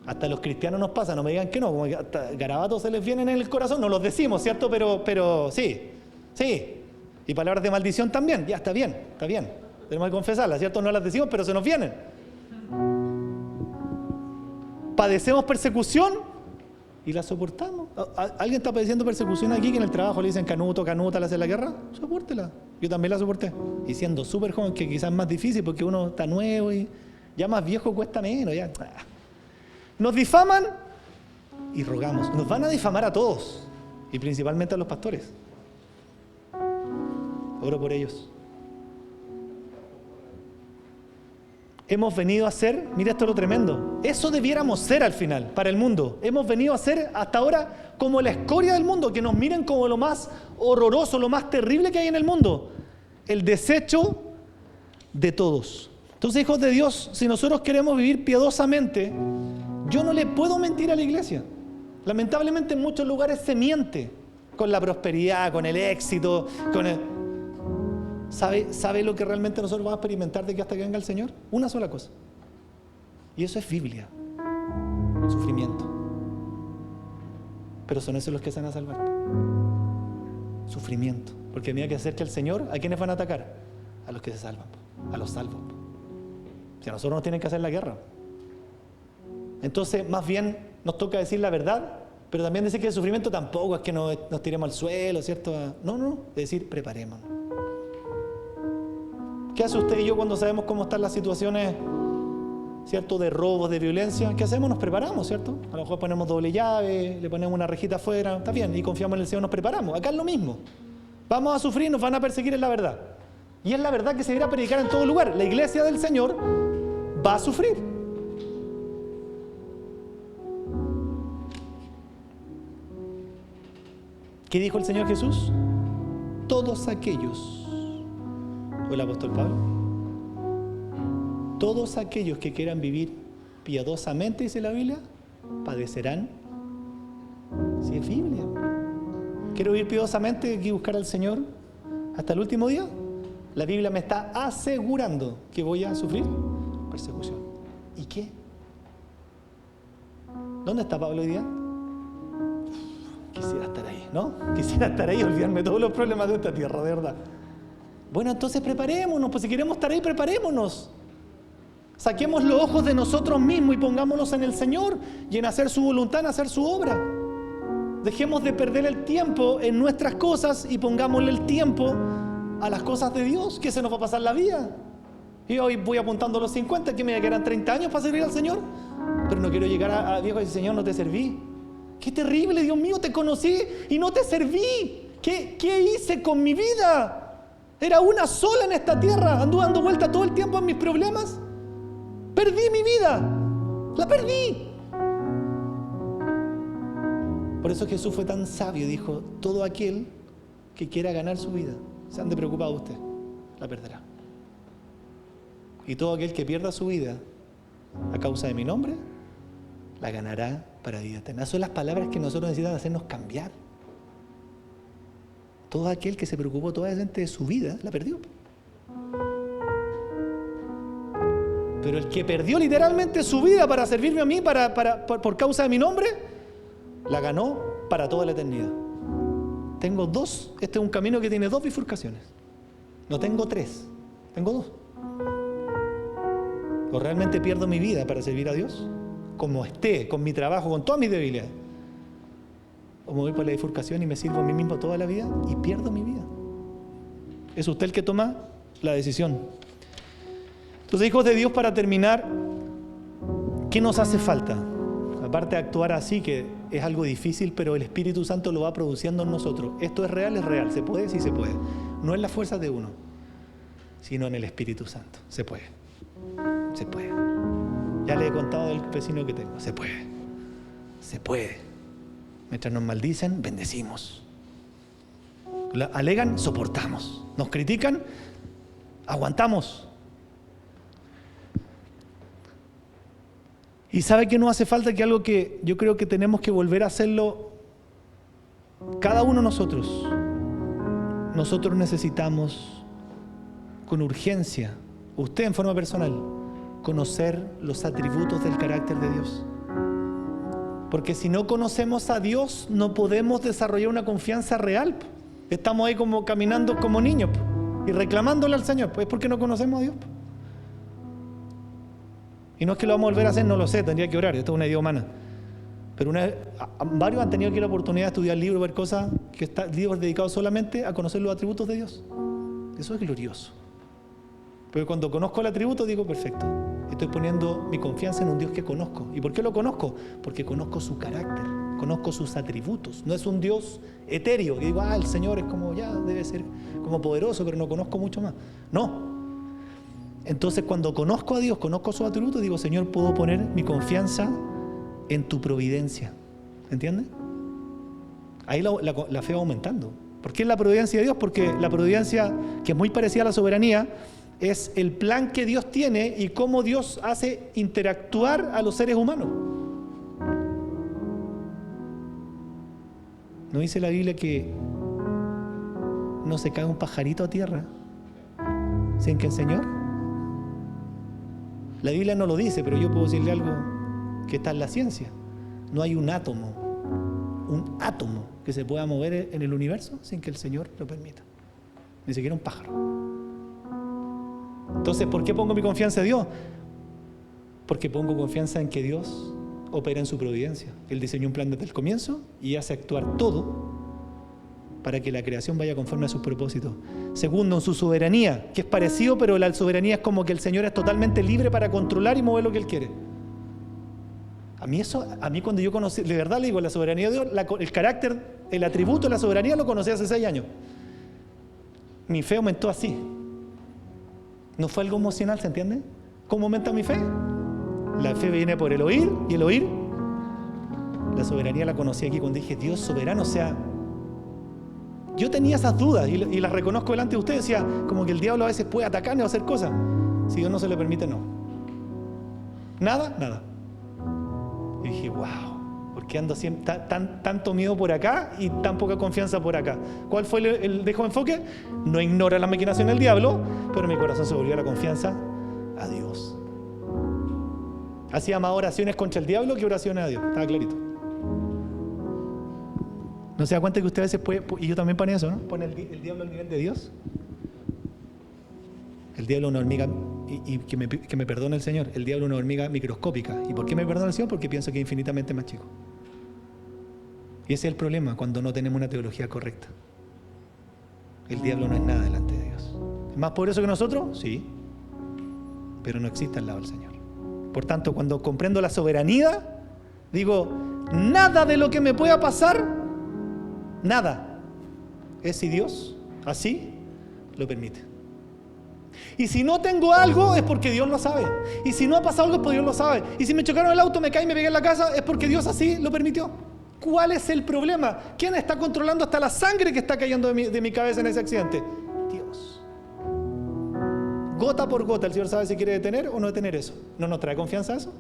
Hasta los cristianos nos pasa, no me digan que no, como que hasta garabatos se les vienen en el corazón, no los decimos, ¿cierto? Pero sí. Y palabras de maldición también, ya está bien. Tenemos que confesarlas, ¿cierto? No las decimos, pero se nos vienen. Padecemos persecución y la soportamos. ¿Alguien está padeciendo persecución aquí que en el trabajo le dicen canuta, le hacen la guerra? Sopórtela. Yo también la soporté. Y siendo súper joven, que quizás es más difícil porque uno está nuevo y ya más viejo cuesta menos. Ya. Nos difaman y rogamos. Nos van a difamar a todos y principalmente a los pastores. Oro por ellos. Hemos venido a ser, mira esto es lo tremendo, eso debiéramos ser al final, para el mundo. Hemos venido a ser hasta ahora como la escoria del mundo, que nos miren como lo más horroroso, lo más terrible que hay en el mundo. El desecho de todos. Entonces, hijos de Dios, si nosotros queremos vivir piadosamente, yo no le puedo mentir a la iglesia. Lamentablemente en muchos lugares se miente con la prosperidad, con el éxito, con el... ¿Sabe lo que realmente nosotros vamos a experimentar de que hasta que venga el Señor? Una sola cosa. Y eso es Biblia. Sufrimiento. Pero son esos los que se van a salvar. Sufrimiento. Porque a medida que se acerca el Señor, ¿a quiénes van a atacar? A los que se salvan. A los salvos. Si a nosotros nos tienen que hacer la guerra. Entonces, más bien nos toca decir la verdad, pero también decir que el sufrimiento tampoco es que nos tiremos al suelo, ¿cierto? No. Es decir, preparémonos. ¿Qué hace usted y yo cuando sabemos cómo están las situaciones, ¿cierto? De robos, de violencia? ¿Qué hacemos? Nos preparamos, ¿cierto? A lo mejor ponemos doble llave, le ponemos una rejita afuera, está bien, y confiamos en el Señor, nos preparamos. Acá es lo mismo. Vamos a sufrir, nos van a perseguir en la verdad. Y es la verdad que se irá a predicar en todo lugar. La iglesia del Señor va a sufrir. ¿Qué dijo el Señor Jesús? Todos aquellos, o el apóstol Pablo, todos aquellos que quieran vivir piadosamente, dice la Biblia, padecerán. Si es Biblia. ¿Quiero vivir piadosamente y buscar al Señor hasta el último día? La Biblia me está asegurando que voy a sufrir persecución. ¿Y qué? ¿Dónde está Pablo hoy día? Quisiera estar ahí, ¿no? Quisiera estar ahí y olvidarme de todos los problemas de esta tierra, de verdad. Bueno, entonces preparémonos, pues si queremos estar ahí, preparémonos. Saquemos los ojos de nosotros mismos y pongámonos en el Señor y en hacer su voluntad, en hacer su obra. Dejemos de perder el tiempo en nuestras cosas y pongámosle el tiempo a las cosas de Dios, que se nos va a pasar la vida. Y hoy voy apuntando a los 50, que me quedan 30 años para servir al Señor, pero no quiero llegar a viejo y decir, Señor, no te serví. ¡Qué terrible, Dios mío! Te conocí y no te serví. ¿Qué hice con mi vida? Era una sola en esta tierra. Anduve dando vuelta todo el tiempo en mis problemas. Perdí mi vida. La perdí. Por eso Jesús fue tan sabio. Dijo, todo aquel que quiera ganar su vida, se ande preocupado usted, la perderá. Y todo aquel que pierda su vida a causa de mi nombre, la ganará para vida eterna. Esas son las palabras que nosotros necesitamos hacernos cambiar. Todo aquel que se preocupó toda de su vida, la perdió. Pero el que perdió literalmente su vida para servirme a mí, por causa de mi nombre, la ganó para toda la eternidad. Tengo dos, este es un camino que tiene 2 bifurcaciones. No tengo 3, tengo 2. ¿O realmente pierdo mi vida para servir a Dios? Como esté, con mi trabajo, con todas mis debilidades. O me voy por la bifurcación y me sirvo a mí mismo toda la vida y pierdo mi vida. Es usted el que toma la decisión. Entonces, hijos de Dios, para terminar, ¿qué nos hace falta? Aparte de actuar así, que es algo difícil, pero el Espíritu Santo lo va produciendo en nosotros. Esto es real, ¿se puede? Sí se puede. No en las fuerzas de uno, sino en el Espíritu Santo. Se puede. Se puede. Ya le he contado del vecino que tengo. Se puede. Se puede. Mientras nos maldicen, bendecimos. Alegan, soportamos. Nos critican, aguantamos. Y sabe que nos hace falta, que algo que yo creo que tenemos que volver a hacerlo cada uno de nosotros. Nosotros necesitamos con urgencia, usted en forma personal, conocer los atributos del carácter de Dios. Porque si no conocemos a Dios, no podemos desarrollar una confianza real. Estamos ahí como caminando como niños y reclamándole al Señor. Pues es porque no conocemos a Dios. Y no es que lo vamos a volver a hacer, no lo sé, tendría que orar. Esto es una idea humana. Pero varios han tenido aquí la oportunidad de estudiar libros, ver cosas, libros dedicados solamente a conocer los atributos de Dios. Eso es glorioso. Pero cuando conozco el atributo, digo, perfecto. Estoy poniendo mi confianza en un Dios que conozco. ¿Y por qué lo conozco? Porque conozco su carácter, conozco sus atributos. No es un Dios etéreo, que digo, el Señor es como, debe ser como poderoso, pero no conozco mucho más. No. Entonces, cuando conozco a Dios, conozco sus atributos, digo, Señor, puedo poner mi confianza en tu providencia. ¿Entiendes? Ahí la fe va aumentando. ¿Por qué es la providencia de Dios? Porque la providencia, que es muy parecida a la soberanía, es el plan que Dios tiene y cómo Dios hace interactuar a los seres humanos. ¿No dice la Biblia que no se cae un pajarito a tierra sin que el Señor? La Biblia no lo dice, pero yo puedo decirle algo que está en la ciencia. No hay un átomo que se pueda mover en el universo sin que el Señor lo permita. Ni siquiera un pájaro. Entonces, ¿por qué pongo mi confianza en Dios? Porque pongo confianza en que Dios opera en su providencia. Él diseñó un plan desde el comienzo y hace actuar todo para que la creación vaya conforme a sus propósitos. Segundo, en su soberanía, que es parecido, pero la soberanía es como que el Señor es totalmente libre para controlar y mover lo que Él quiere. A mí cuando yo conocí, de verdad le digo, la soberanía de Dios, el carácter, el atributo de la soberanía lo conocí hace 6 años. Mi fe aumentó así. No fue algo emocional, ¿se entiende? ¿Cómo aumenta mi fe? La fe viene por el oír, y el oír, la soberanía la conocí aquí cuando dije, Dios soberano, o sea, yo tenía esas dudas y las reconozco delante de ustedes, decía, como que el diablo a veces puede atacarme o hacer cosas. Si Dios no se le permite, no. Nada. Y dije, wow, ¿por qué ando siempre tanto miedo por acá y tan poca confianza por acá? ¿Cuál fue el dejo de enfoque? No ignora la maquinación del diablo, pero mi corazón se volvió a la confianza a Dios. Hacía más oraciones contra el diablo que oraciones a Dios, estaba clarito. ¿No se da cuenta que usted a veces puede, y yo también ponía eso, ¿no? Pone el diablo al nivel de Dios? El diablo es una hormiga, y que me perdone el Señor, el diablo es una hormiga microscópica. ¿Y por qué me perdona el Señor? Porque pienso que es infinitamente más chico. Y ese es el problema cuando no tenemos una teología correcta. El diablo no es nada delante de Dios. ¿Es más poderoso que nosotros? Sí. Pero no existe al lado del Señor. Por tanto, cuando comprendo la soberanía, digo, nada de lo que me pueda pasar, nada, es si Dios así lo permite. Y si no tengo algo, es porque Dios lo sabe. Y si no ha pasado algo, es porque Dios lo sabe. Y si me chocaron el auto, me caí y me pegué en la casa, es porque Dios así lo permitió. ¿Cuál es el problema? ¿Quién está controlando hasta la sangre que está cayendo de mi cabeza en ese accidente? Dios. Gota por gota, el Señor sabe si quiere detener o no detener eso. ¿No nos trae confianza eso?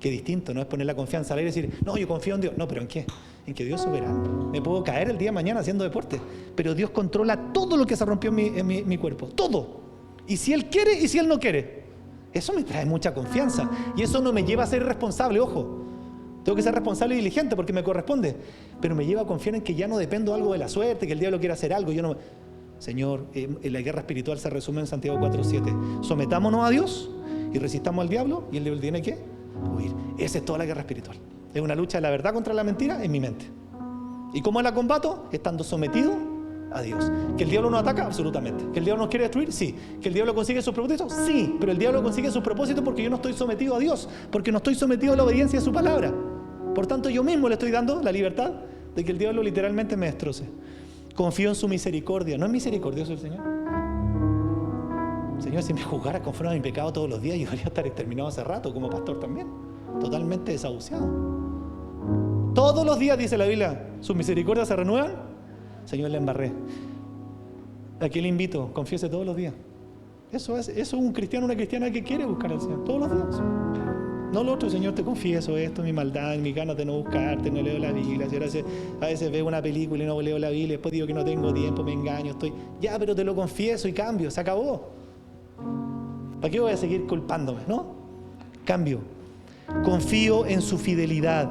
Qué distinto, ¿no? Es poner la confianza al aire y decir, no, yo confío en Dios. No, ¿pero en qué? En que Dios es soberano. Me puedo caer el día de mañana haciendo deporte, pero Dios controla todo lo que se rompió en mi cuerpo. Todo. Y si Él quiere y si Él no quiere. Eso me trae mucha confianza. Y eso no me lleva a ser irresponsable, ojo. Tengo que ser responsable y diligente porque me corresponde. Pero me lleva a confiar en que ya no dependo algo de la suerte, que el diablo quiera hacer algo. Yo no... Señor, la guerra espiritual se resume en Santiago 4:7. Sometámonos a Dios y resistamos al diablo y el diablo tiene que huir. Esa es toda la guerra espiritual. Es una lucha de la verdad contra la mentira en mi mente. ¿Y cómo la combato? Estando sometido a Dios. ¿Que el diablo nos ataca? Absolutamente. ¿Que el diablo nos quiere destruir? Sí. ¿Que el diablo consigue sus propósitos? Sí. Pero el diablo consigue sus propósitos porque yo no estoy sometido a Dios, porque no estoy sometido a la obediencia de su palabra. Por tanto, yo mismo le estoy dando la libertad de que el diablo literalmente me destroce. Confío en su misericordia. ¿No es misericordioso el Señor? Señor, si me juzgara conforme a mi pecado todos los días, yo debería estar exterminado hace rato, como pastor también. Totalmente desahuciado. Todos los días, dice la Biblia, sus misericordias se renuevan. Señor, le embarré. Aquí le invito, confiese todos los días. Eso es un cristiano, una cristiana que quiere buscar al Señor todos los días. No lo otro, Señor, te confieso esto, mi maldad, mi ganas de no buscarte, no leo la Biblia. A veces veo una película y no leo la Biblia, después digo que no tengo tiempo, me engaño, ya, pero te lo confieso y cambio, se acabó. ¿Para qué voy a seguir culpándome, no? Cambio. Confío en su fidelidad.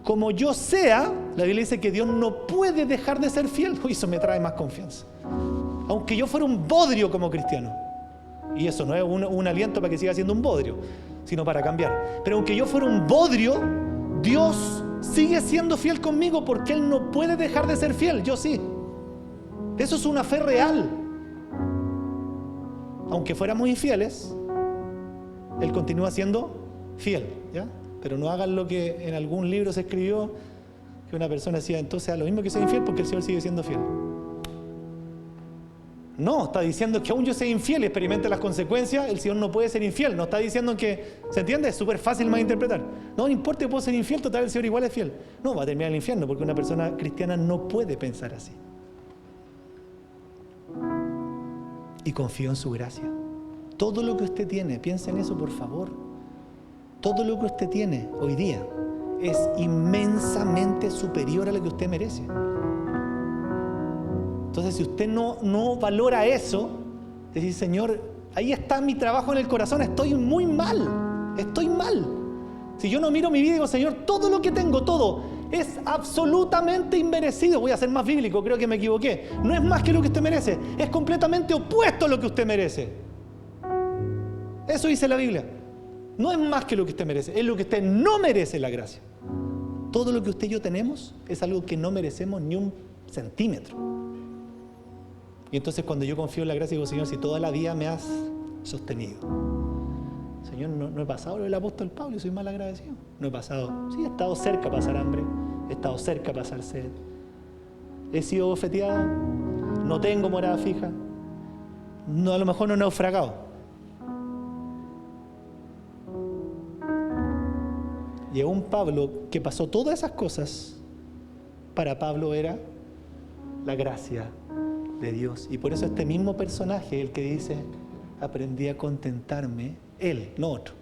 Como yo sea, la Biblia dice que Dios no puede dejar de ser fiel. Uy, eso me trae más confianza. Aunque yo fuera un bodrio como cristiano. Y eso no es un aliento para que siga siendo un bodrio, sino para cambiar. Pero aunque yo fuera un bodrio, Dios sigue siendo fiel conmigo porque Él no puede dejar de ser fiel. Yo sí. Eso es una fe real. Aunque fuéramos infieles, Él continúa siendo fiel, ¿ya? Pero no hagan lo que en algún libro se escribió, que una persona decía, entonces a lo mismo que sea infiel porque el Señor sigue siendo fiel. No, está diciendo que aún yo sea infiel y experimente las consecuencias, el Señor no puede ser infiel. No está diciendo que, ¿se entiende? Es súper fácil malinterpretar. No importa que puedo ser infiel, total el Señor igual es fiel. No, va a terminar el infierno porque una persona cristiana no puede pensar así. Y confío en su gracia. Todo lo que usted tiene, piensa en eso por favor. Todo lo que usted tiene hoy día es inmensamente superior a lo que usted merece. Entonces, si usted no valora eso, decir, Señor, ahí está mi trabajo en el corazón, estoy muy mal, estoy mal. Si yo no miro mi vida y digo, Señor, todo lo que tengo, todo, es absolutamente inmerecido. Voy a ser más bíblico, creo que me equivoqué. No es más que lo que usted merece, es completamente opuesto a lo que usted merece. Eso dice la Biblia. No es más que lo que usted merece, es lo que usted no merece, la gracia. Todo lo que usted y yo tenemos es algo que no merecemos ni un centímetro. Y entonces cuando yo confío en la gracia digo, Señor, si toda la vida me has sostenido. Señor, no he pasado lo del apóstol Pablo y soy mal agradecido. No he pasado, sí, he estado cerca a pasar hambre, he estado cerca a pasar sed. He sido bofeteado, no tengo morada fija, no, a lo mejor no he naufragado. Y aún Pablo, que pasó todas esas cosas, para Pablo era la gracia de Dios. Y por eso este mismo personaje, el que dice, aprendí a contentarme, él, no otro,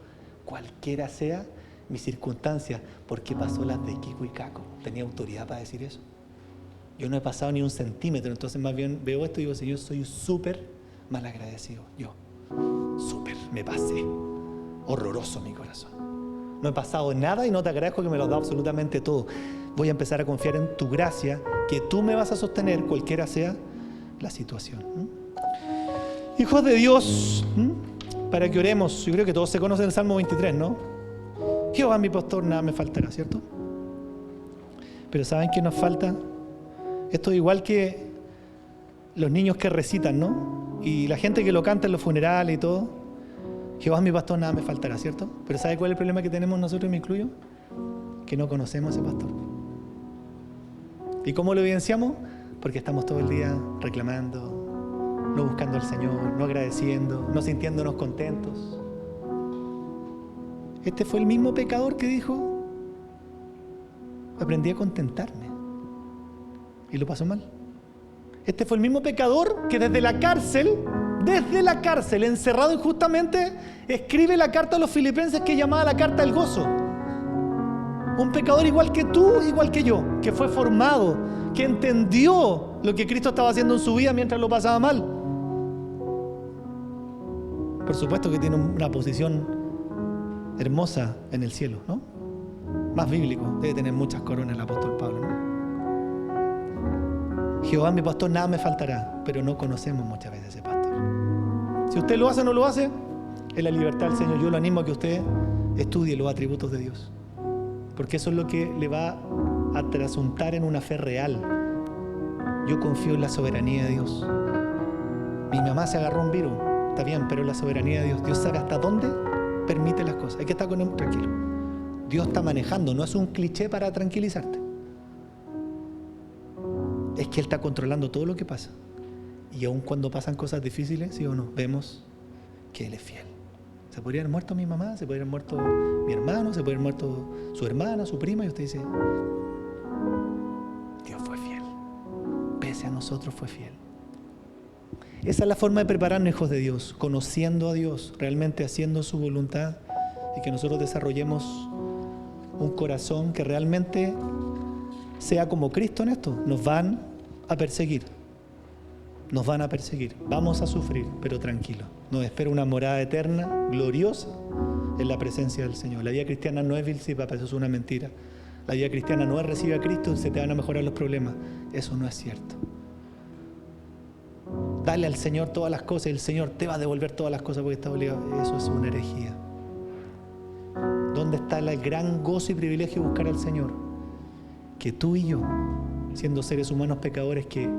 cualquiera sea mi circunstancia, porque pasó las de Kiko y Caco. Tenía autoridad para decir eso. Yo no he pasado ni un centímetro, entonces más bien veo esto y digo, Señor, soy súper mal agradecido. Yo, súper, me pasé. Horroroso mi corazón. No he pasado nada y no te agradezco que me lo da absolutamente todo. Voy a empezar a confiar en tu gracia, que tú me vas a sostener cualquiera sea la situación. Hijos de Dios, para que oremos, yo creo que todos se conocen el Salmo 23, ¿no? Jehová mi pastor, nada me faltará, ¿cierto? Pero ¿saben qué nos falta? Esto es igual que los niños que recitan, ¿no? Y la gente que lo canta en los funerales y todo. Jehová es mi pastor, nada me faltará, ¿cierto? Pero ¿sabe cuál es el problema que tenemos nosotros, y me incluyo? Que no conocemos a ese pastor. ¿Y cómo lo evidenciamos? Porque estamos todo el día reclamando, no buscando al Señor, no agradeciendo, no sintiéndonos contentos. Este fue el mismo pecador que dijo, aprendí a contentarme. Y lo pasó mal. Este fue el mismo pecador que desde la cárcel desde la cárcel, encerrado injustamente, escribe la carta a los filipenses que llamaba la carta del gozo. Un pecador igual que tú, igual que yo, que fue formado, que entendió lo que Cristo estaba haciendo en su vida mientras lo pasaba mal. Por supuesto que tiene una posición hermosa en el cielo, ¿no? Más bíblico, debe tener muchas coronas el apóstol Pablo, ¿no? Jehová mi pastor, nada me faltará, pero no conocemos muchas veces a ese pastor. Si usted lo hace o no lo hace, es la libertad del Señor. Yo lo animo a que usted estudie los atributos de Dios, porque eso es lo que le va a trasuntar en una fe real. Yo confío en la soberanía de Dios. Mi mamá se agarró un virus, está bien, pero la soberanía de Dios. Dios sabe hasta dónde permite las cosas. Hay que estar con él tranquilo. Dios está manejando, no es un cliché para tranquilizarte. Es que Él está controlando todo lo que pasa. Y aun cuando pasan cosas difíciles, ¿sí o no? Vemos que Él es fiel. Se podría haber muerto mi mamá, se podría haber muerto mi hermano, se podría haber muerto su hermana, su prima, y usted dice, Dios fue fiel. Pese a nosotros fue fiel. Esa es la forma de prepararnos, hijos de Dios, conociendo a Dios, realmente haciendo su voluntad, y que nosotros desarrollemos un corazón que realmente sea como Cristo en esto. Nos van a perseguir. Nos van a perseguir. Vamos a sufrir, pero tranquilo. Nos espera una morada eterna, gloriosa, en la presencia del Señor. La vida cristiana no es Vilsipapa, eso es una mentira. La vida cristiana no es recibir a Cristo y se te van a mejorar los problemas. Eso no es cierto. Dale al Señor todas las cosas y el Señor te va a devolver todas las cosas porque está obligado. Eso es una herejía. ¿Dónde está el gran gozo y privilegio de buscar al Señor? Que tú y yo, siendo seres humanos pecadores que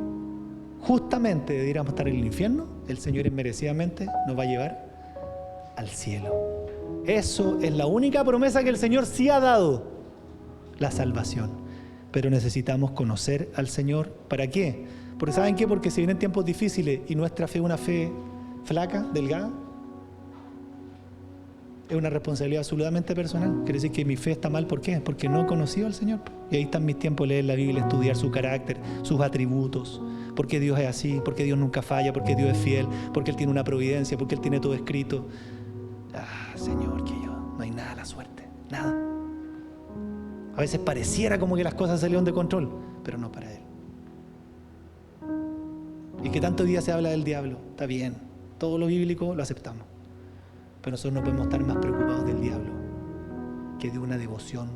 justamente debiéramos estar en el infierno, el Señor inmerecidamente nos va a llevar al cielo. Eso es la única promesa que el Señor sí ha dado, la salvación. Pero necesitamos conocer al Señor. ¿Para qué? Porque ¿saben qué? Porque si vienen tiempos difíciles y nuestra fe es una fe flaca, delgada, es una responsabilidad absolutamente personal. Quiere decir que mi fe está mal. ¿Por qué? Porque no he conocido al Señor. Y ahí están mis tiempos de leer la Biblia, estudiar su carácter, sus atributos, por qué Dios es así, por qué Dios nunca falla, por qué Dios es fiel, porque Él tiene una providencia, porque Él tiene todo escrito. Señor, que yo, no hay nada a la suerte, nada. A veces pareciera como que las cosas salieron de control, pero no para Él. Y que tanto día se habla del diablo, está bien, todo lo bíblico lo aceptamos. Pero nosotros no podemos estar más preocupados del diablo que de una devoción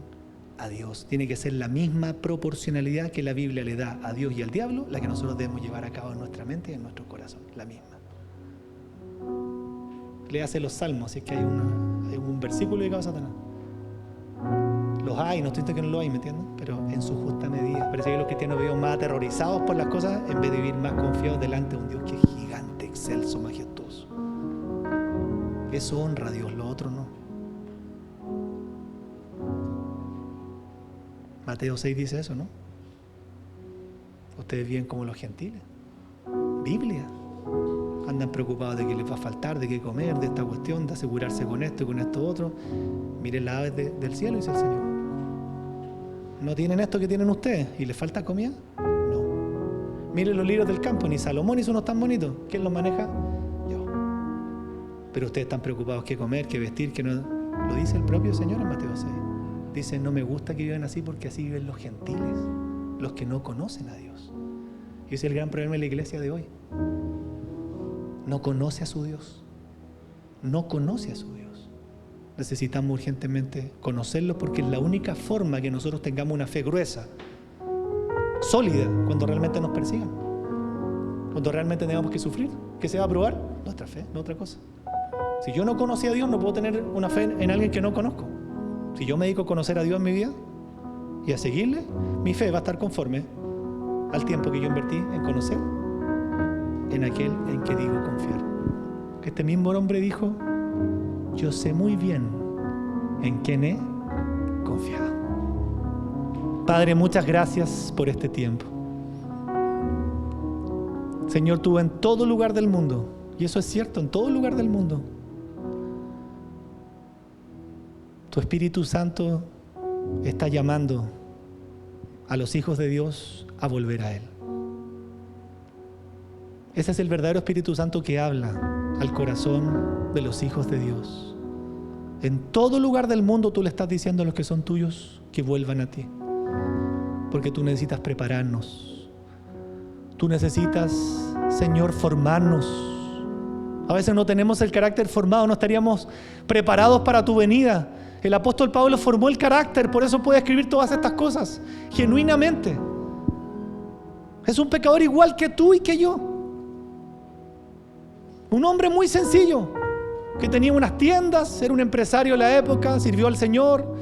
a Dios. Tiene que ser la misma proporcionalidad que la Biblia le da a Dios y al diablo, la que nosotros debemos llevar a cabo en nuestra mente y en nuestro corazón, la misma. Léase los salmos, si es que hay un versículo dedicado a Satanás. Los hay, no estoy diciendo que no lo hay, ¿me entienden? Pero en su justa medida. Parece que los cristianos vivimos más aterrorizados por las cosas en vez de vivir más confiados delante de un Dios que es gigante, excelso, majestuoso. Eso honra a Dios, lo otro no. Mateo 6 dice eso, ¿no? Ustedes viven como los gentiles. Biblia. Andan preocupados de que les va a faltar, de qué comer, de esta cuestión, de asegurarse con esto y con esto otro. Miren las aves del cielo, dice el Señor. ¿No tienen esto que tienen ustedes? ¿Y les falta comida? No. Miren los lirios del campo, ni Salomón hizo unos tan bonitos. ¿Quién los maneja? Yo. Pero ustedes están preocupados qué comer, qué vestir, que no. Lo dice el propio Señor en Mateo 6. Dice, no me gusta que vivan así porque así viven los gentiles, los que no conocen a Dios. Y ese es el gran problema de la iglesia de hoy. No conoce a su Dios. No conoce a su Dios. Necesitamos urgentemente conocerlo porque es la única forma que nosotros tengamos una fe gruesa, sólida, cuando realmente nos persigan. Cuando realmente tengamos que sufrir. ¿Qué se va a probar? Nuestra fe, no otra cosa. Si yo no conocí a Dios, no puedo tener una fe en alguien que no conozco. Si yo me dedico a conocer a Dios en mi vida y a seguirle, mi fe va a estar conforme al tiempo que yo invertí en conocer en aquel en que digo confiar. Este mismo hombre dijo, yo sé muy bien en quién he confiado. Padre, muchas gracias por este tiempo. Señor, tú en todo lugar del mundo, y eso es cierto, en todo lugar del mundo, tu Espíritu Santo está llamando a los hijos de Dios a volver a Él. Ese es el verdadero Espíritu Santo que habla al corazón de los hijos de Dios. En todo lugar del mundo tú le estás diciendo a los que son tuyos que vuelvan a ti. Porque tú necesitas prepararnos. Tú necesitas, Señor, formarnos. A veces no tenemos el carácter formado, no estaríamos preparados para tu venida. El apóstol Pablo formó el carácter, por eso puede escribir todas estas cosas, genuinamente. Es un pecador igual que tú y que yo. Un hombre muy sencillo, que tenía unas tiendas, era un empresario de la época, sirvió al Señor.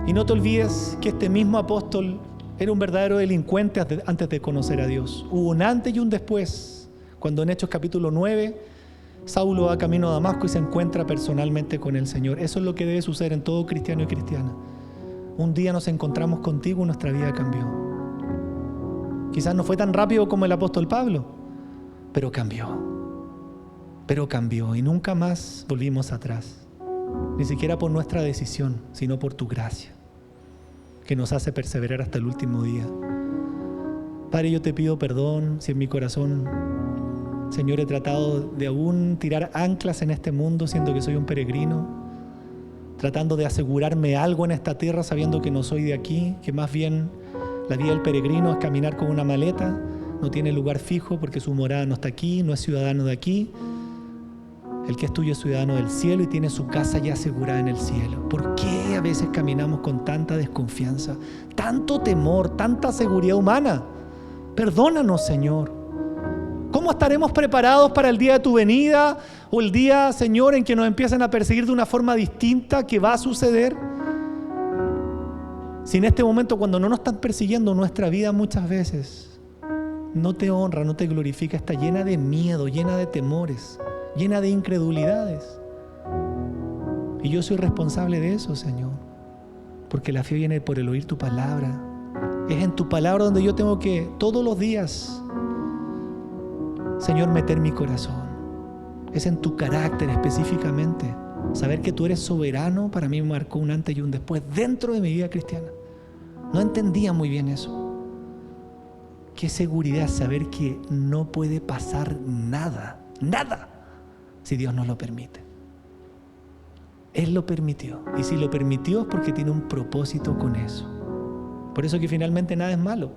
Y no te olvides que este mismo apóstol era un verdadero delincuente antes de conocer a Dios. Hubo un antes y un después, cuando en Hechos capítulo 9, Saulo va camino a Damasco y se encuentra personalmente con el Señor. Eso es lo que debe suceder en todo cristiano y cristiana. Un día nos encontramos contigo y nuestra vida cambió. Quizás no fue tan rápido como el apóstol Pablo, pero cambió. Pero cambió y nunca más volvimos atrás. Ni siquiera por nuestra decisión, sino por tu gracia, que nos hace perseverar hasta el último día. Padre, yo te pido perdón si en mi corazón, Señor, he tratado de aún tirar anclas en este mundo, siendo que soy un peregrino, tratando de asegurarme algo en esta tierra, sabiendo que no soy de aquí, que más bien la vida del peregrino es caminar con una maleta, no tiene lugar fijo porque su morada no está aquí, no es ciudadano de aquí. El que es tuyo es ciudadano del cielo y tiene su casa ya asegurada en el cielo. ¿Por qué a veces caminamos con tanta desconfianza, tanto temor, tanta seguridad humana? Perdónanos, Señor. ¿Cómo estaremos preparados para el día de tu venida o el día, Señor, en que nos empiecen a perseguir de una forma distinta que va a suceder? Si en este momento, cuando no nos están persiguiendo, nuestra vida muchas veces no te honra, no te glorifica, está llena de miedo, llena de temores, llena de incredulidades. Y yo soy responsable de eso, Señor, porque la fe viene por el oír tu palabra. Es en tu palabra donde yo tengo que todos los días, Señor, meter mi corazón. Es en tu carácter específicamente. Saber que tú eres soberano para mí me marcó un antes y un después dentro de mi vida cristiana. No entendía muy bien eso. Qué seguridad saber que no puede pasar nada, nada, si Dios nos lo permite. Él lo permitió. Y si lo permitió es porque tiene un propósito con eso. Por eso que finalmente nada es malo.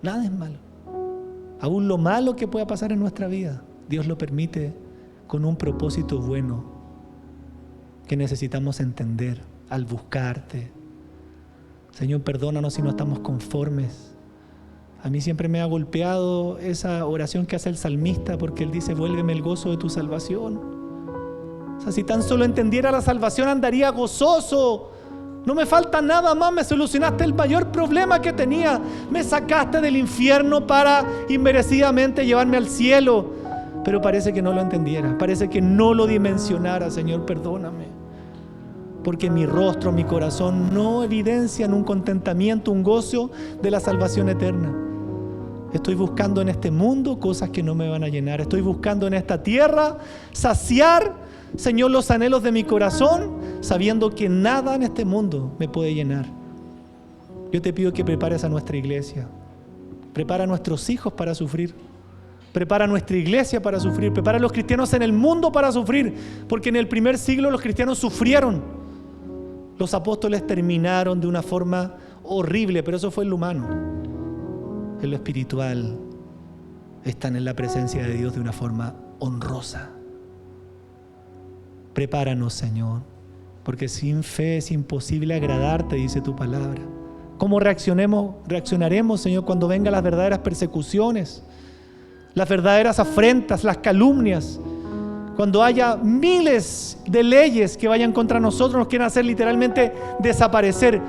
Nada es malo. Aún lo malo que pueda pasar en nuestra vida, Dios lo permite con un propósito bueno que necesitamos entender al buscarte. Señor, perdónanos si no estamos conformes. A mí siempre me ha golpeado esa oración que hace el salmista, porque él dice: vuélveme el gozo de tu salvación. O sea, si tan solo entendiera la salvación andaría gozoso. No me falta nada más, me solucionaste el mayor problema que tenía. Me sacaste del infierno para inmerecidamente llevarme al cielo. Pero parece que no lo entendiera, parece que no lo dimensionara. Señor, perdóname. Porque mi rostro, mi corazón no evidencian un contentamiento, un gozo de la salvación eterna. Estoy buscando en este mundo cosas que no me van a llenar. Estoy buscando en esta tierra saciar, Señor, los anhelos de mi corazón, sabiendo que nada en este mundo me puede llenar. Yo te pido que prepares a nuestra iglesia. Prepara a nuestros hijos para sufrir. Prepara a nuestra iglesia para sufrir. Prepara a los cristianos en el mundo para sufrir. Porque en el primer siglo los cristianos sufrieron. Los apóstoles terminaron de una forma horrible, pero eso fue en lo humano. En lo espiritual están en la presencia de Dios de una forma honrosa. Prepáranos, Señor, porque sin fe es imposible agradarte, dice tu palabra. ¿Cómo reaccionaremos, Señor, cuando vengan las verdaderas persecuciones, las verdaderas afrentas, las calumnias? Cuando haya miles de leyes que vayan contra nosotros, nos quieran hacer literalmente desaparecer.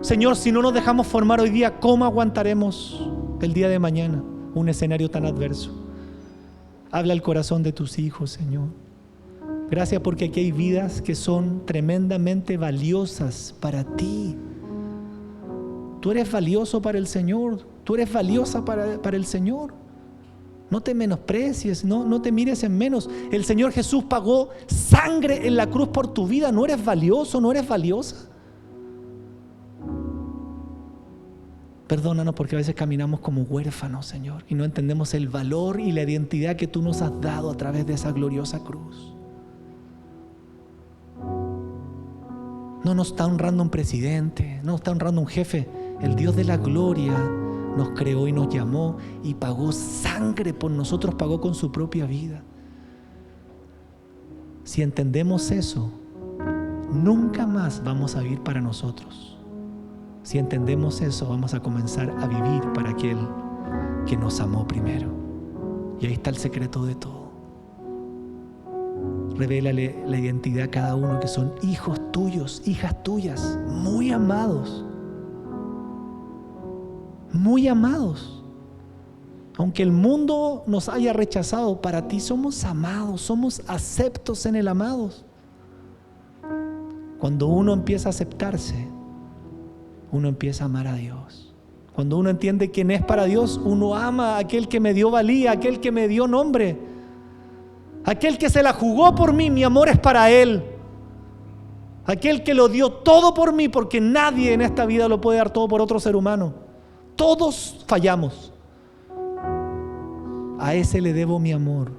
Señor, si no nos dejamos formar hoy día, ¿cómo aguantaremos el día de mañana un escenario tan adverso? Habla al corazón de tus hijos, Señor. Gracias porque aquí hay vidas que son tremendamente valiosas para ti. Tú eres valioso para el Señor. Tú eres valiosa para el Señor. No te menosprecies, no te mires en menos. El Señor Jesús pagó sangre en la cruz por tu vida. ¿No eres valioso? ¿No eres valiosa? Perdónanos porque a veces caminamos como huérfanos, Señor, y no entendemos el valor y la identidad que tú nos has dado a través de esa gloriosa cruz. No nos está honrando un presidente, no nos está honrando un jefe. El Dios de la gloria nos creó y nos llamó y pagó sangre por nosotros, pagó con su propia vida. Si entendemos eso, nunca más vamos a vivir para nosotros. Si entendemos eso, vamos a comenzar a vivir para aquel que nos amó primero. Y ahí está el secreto de todo. Revélale la identidad a cada uno, que son hijos tuyos, hijas tuyas, muy amados. Muy amados. Aunque el mundo nos haya rechazado, para ti somos amados, somos aceptos en el amado. Cuando uno empieza a aceptarse, uno empieza a amar a Dios. Cuando uno entiende quién es para Dios, uno ama a aquel que me dio valía, aquel que me dio nombre, aquel que se la jugó por mí. Mi amor es para Él. Aquel que lo dio todo por mí, porque nadie en esta vida lo puede dar todo por otro ser humano. Todos fallamos. A ese le debo mi amor.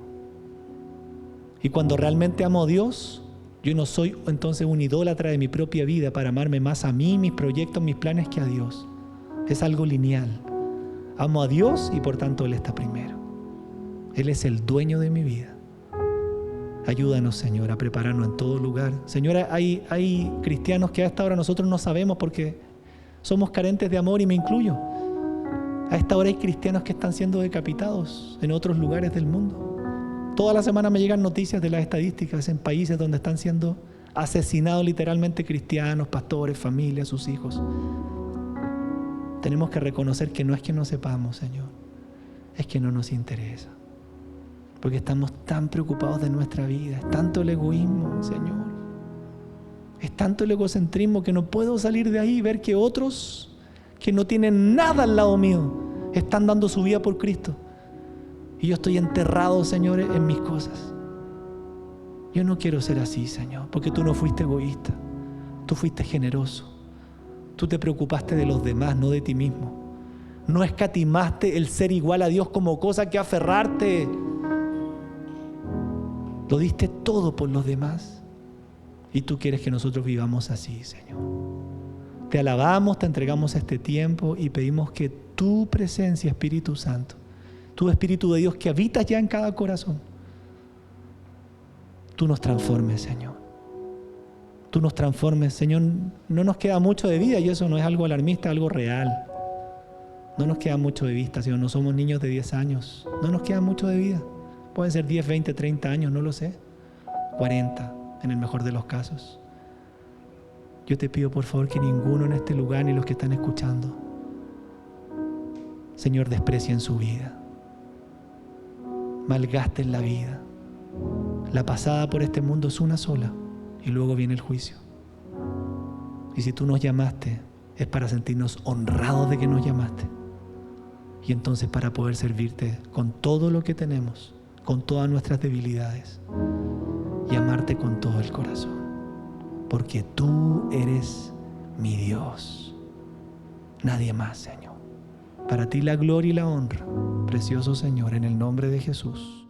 Y cuando realmente amo a Dios, yo no soy entonces un idólatra de mi propia vida para amarme más a mí, mis proyectos, mis planes que a Dios. Es algo lineal. Amo a Dios y por tanto Él está primero. Él es el dueño de mi vida. Ayúdanos, Señor, a prepararnos en todo lugar. Señora, hay cristianos que a esta hora nosotros no sabemos porque somos carentes de amor, y me incluyo. A esta hora hay cristianos que están siendo decapitados en otros lugares del mundo. Toda la semana me llegan noticias de las estadísticas en países donde están siendo asesinados literalmente cristianos, pastores, familias, sus hijos. Tenemos que reconocer que no es que no sepamos, Señor, es que no nos interesa. Porque estamos tan preocupados de nuestra vida. Es tanto el egoísmo, Señor. Es tanto el egocentrismo que no puedo salir de ahí y ver que otros que no tienen nada al lado mío están dando su vida por Cristo. Y yo estoy enterrado, Señor, en mis cosas. Yo no quiero ser así, Señor, porque tú no fuiste egoísta. Tú fuiste generoso. Tú te preocupaste de los demás, no de ti mismo. No escatimaste el ser igual a Dios como cosa que aferrarte. Lo diste todo por los demás. Y tú quieres que nosotros vivamos así, Señor. Te alabamos, te entregamos este tiempo y pedimos que tu presencia, Espíritu Santo, tu Espíritu de Dios que habitas ya en cada corazón, tú nos transformes, Señor. Tú nos transformes, Señor. No nos queda mucho de vida y eso no es algo alarmista, algo real. No nos queda mucho de vista, Señor. No somos niños de 10 años. No nos queda mucho de vida. Pueden ser 10, 20, 30 años, no lo sé. 40, en el mejor de los casos. Yo te pido, por favor, que ninguno en este lugar, ni los que están escuchando, Señor, desprecien su vida. Malgasten la vida. La pasada por este mundo es una sola y luego viene el juicio. Y si tú nos llamaste, es para sentirnos honrados de que nos llamaste. Y entonces para poder servirte con todo lo que tenemos, con todas nuestras debilidades, y amarte con todo el corazón. Porque tú eres mi Dios. Nadie más, Señor. Para ti la gloria y la honra, precioso Señor, en el nombre de Jesús.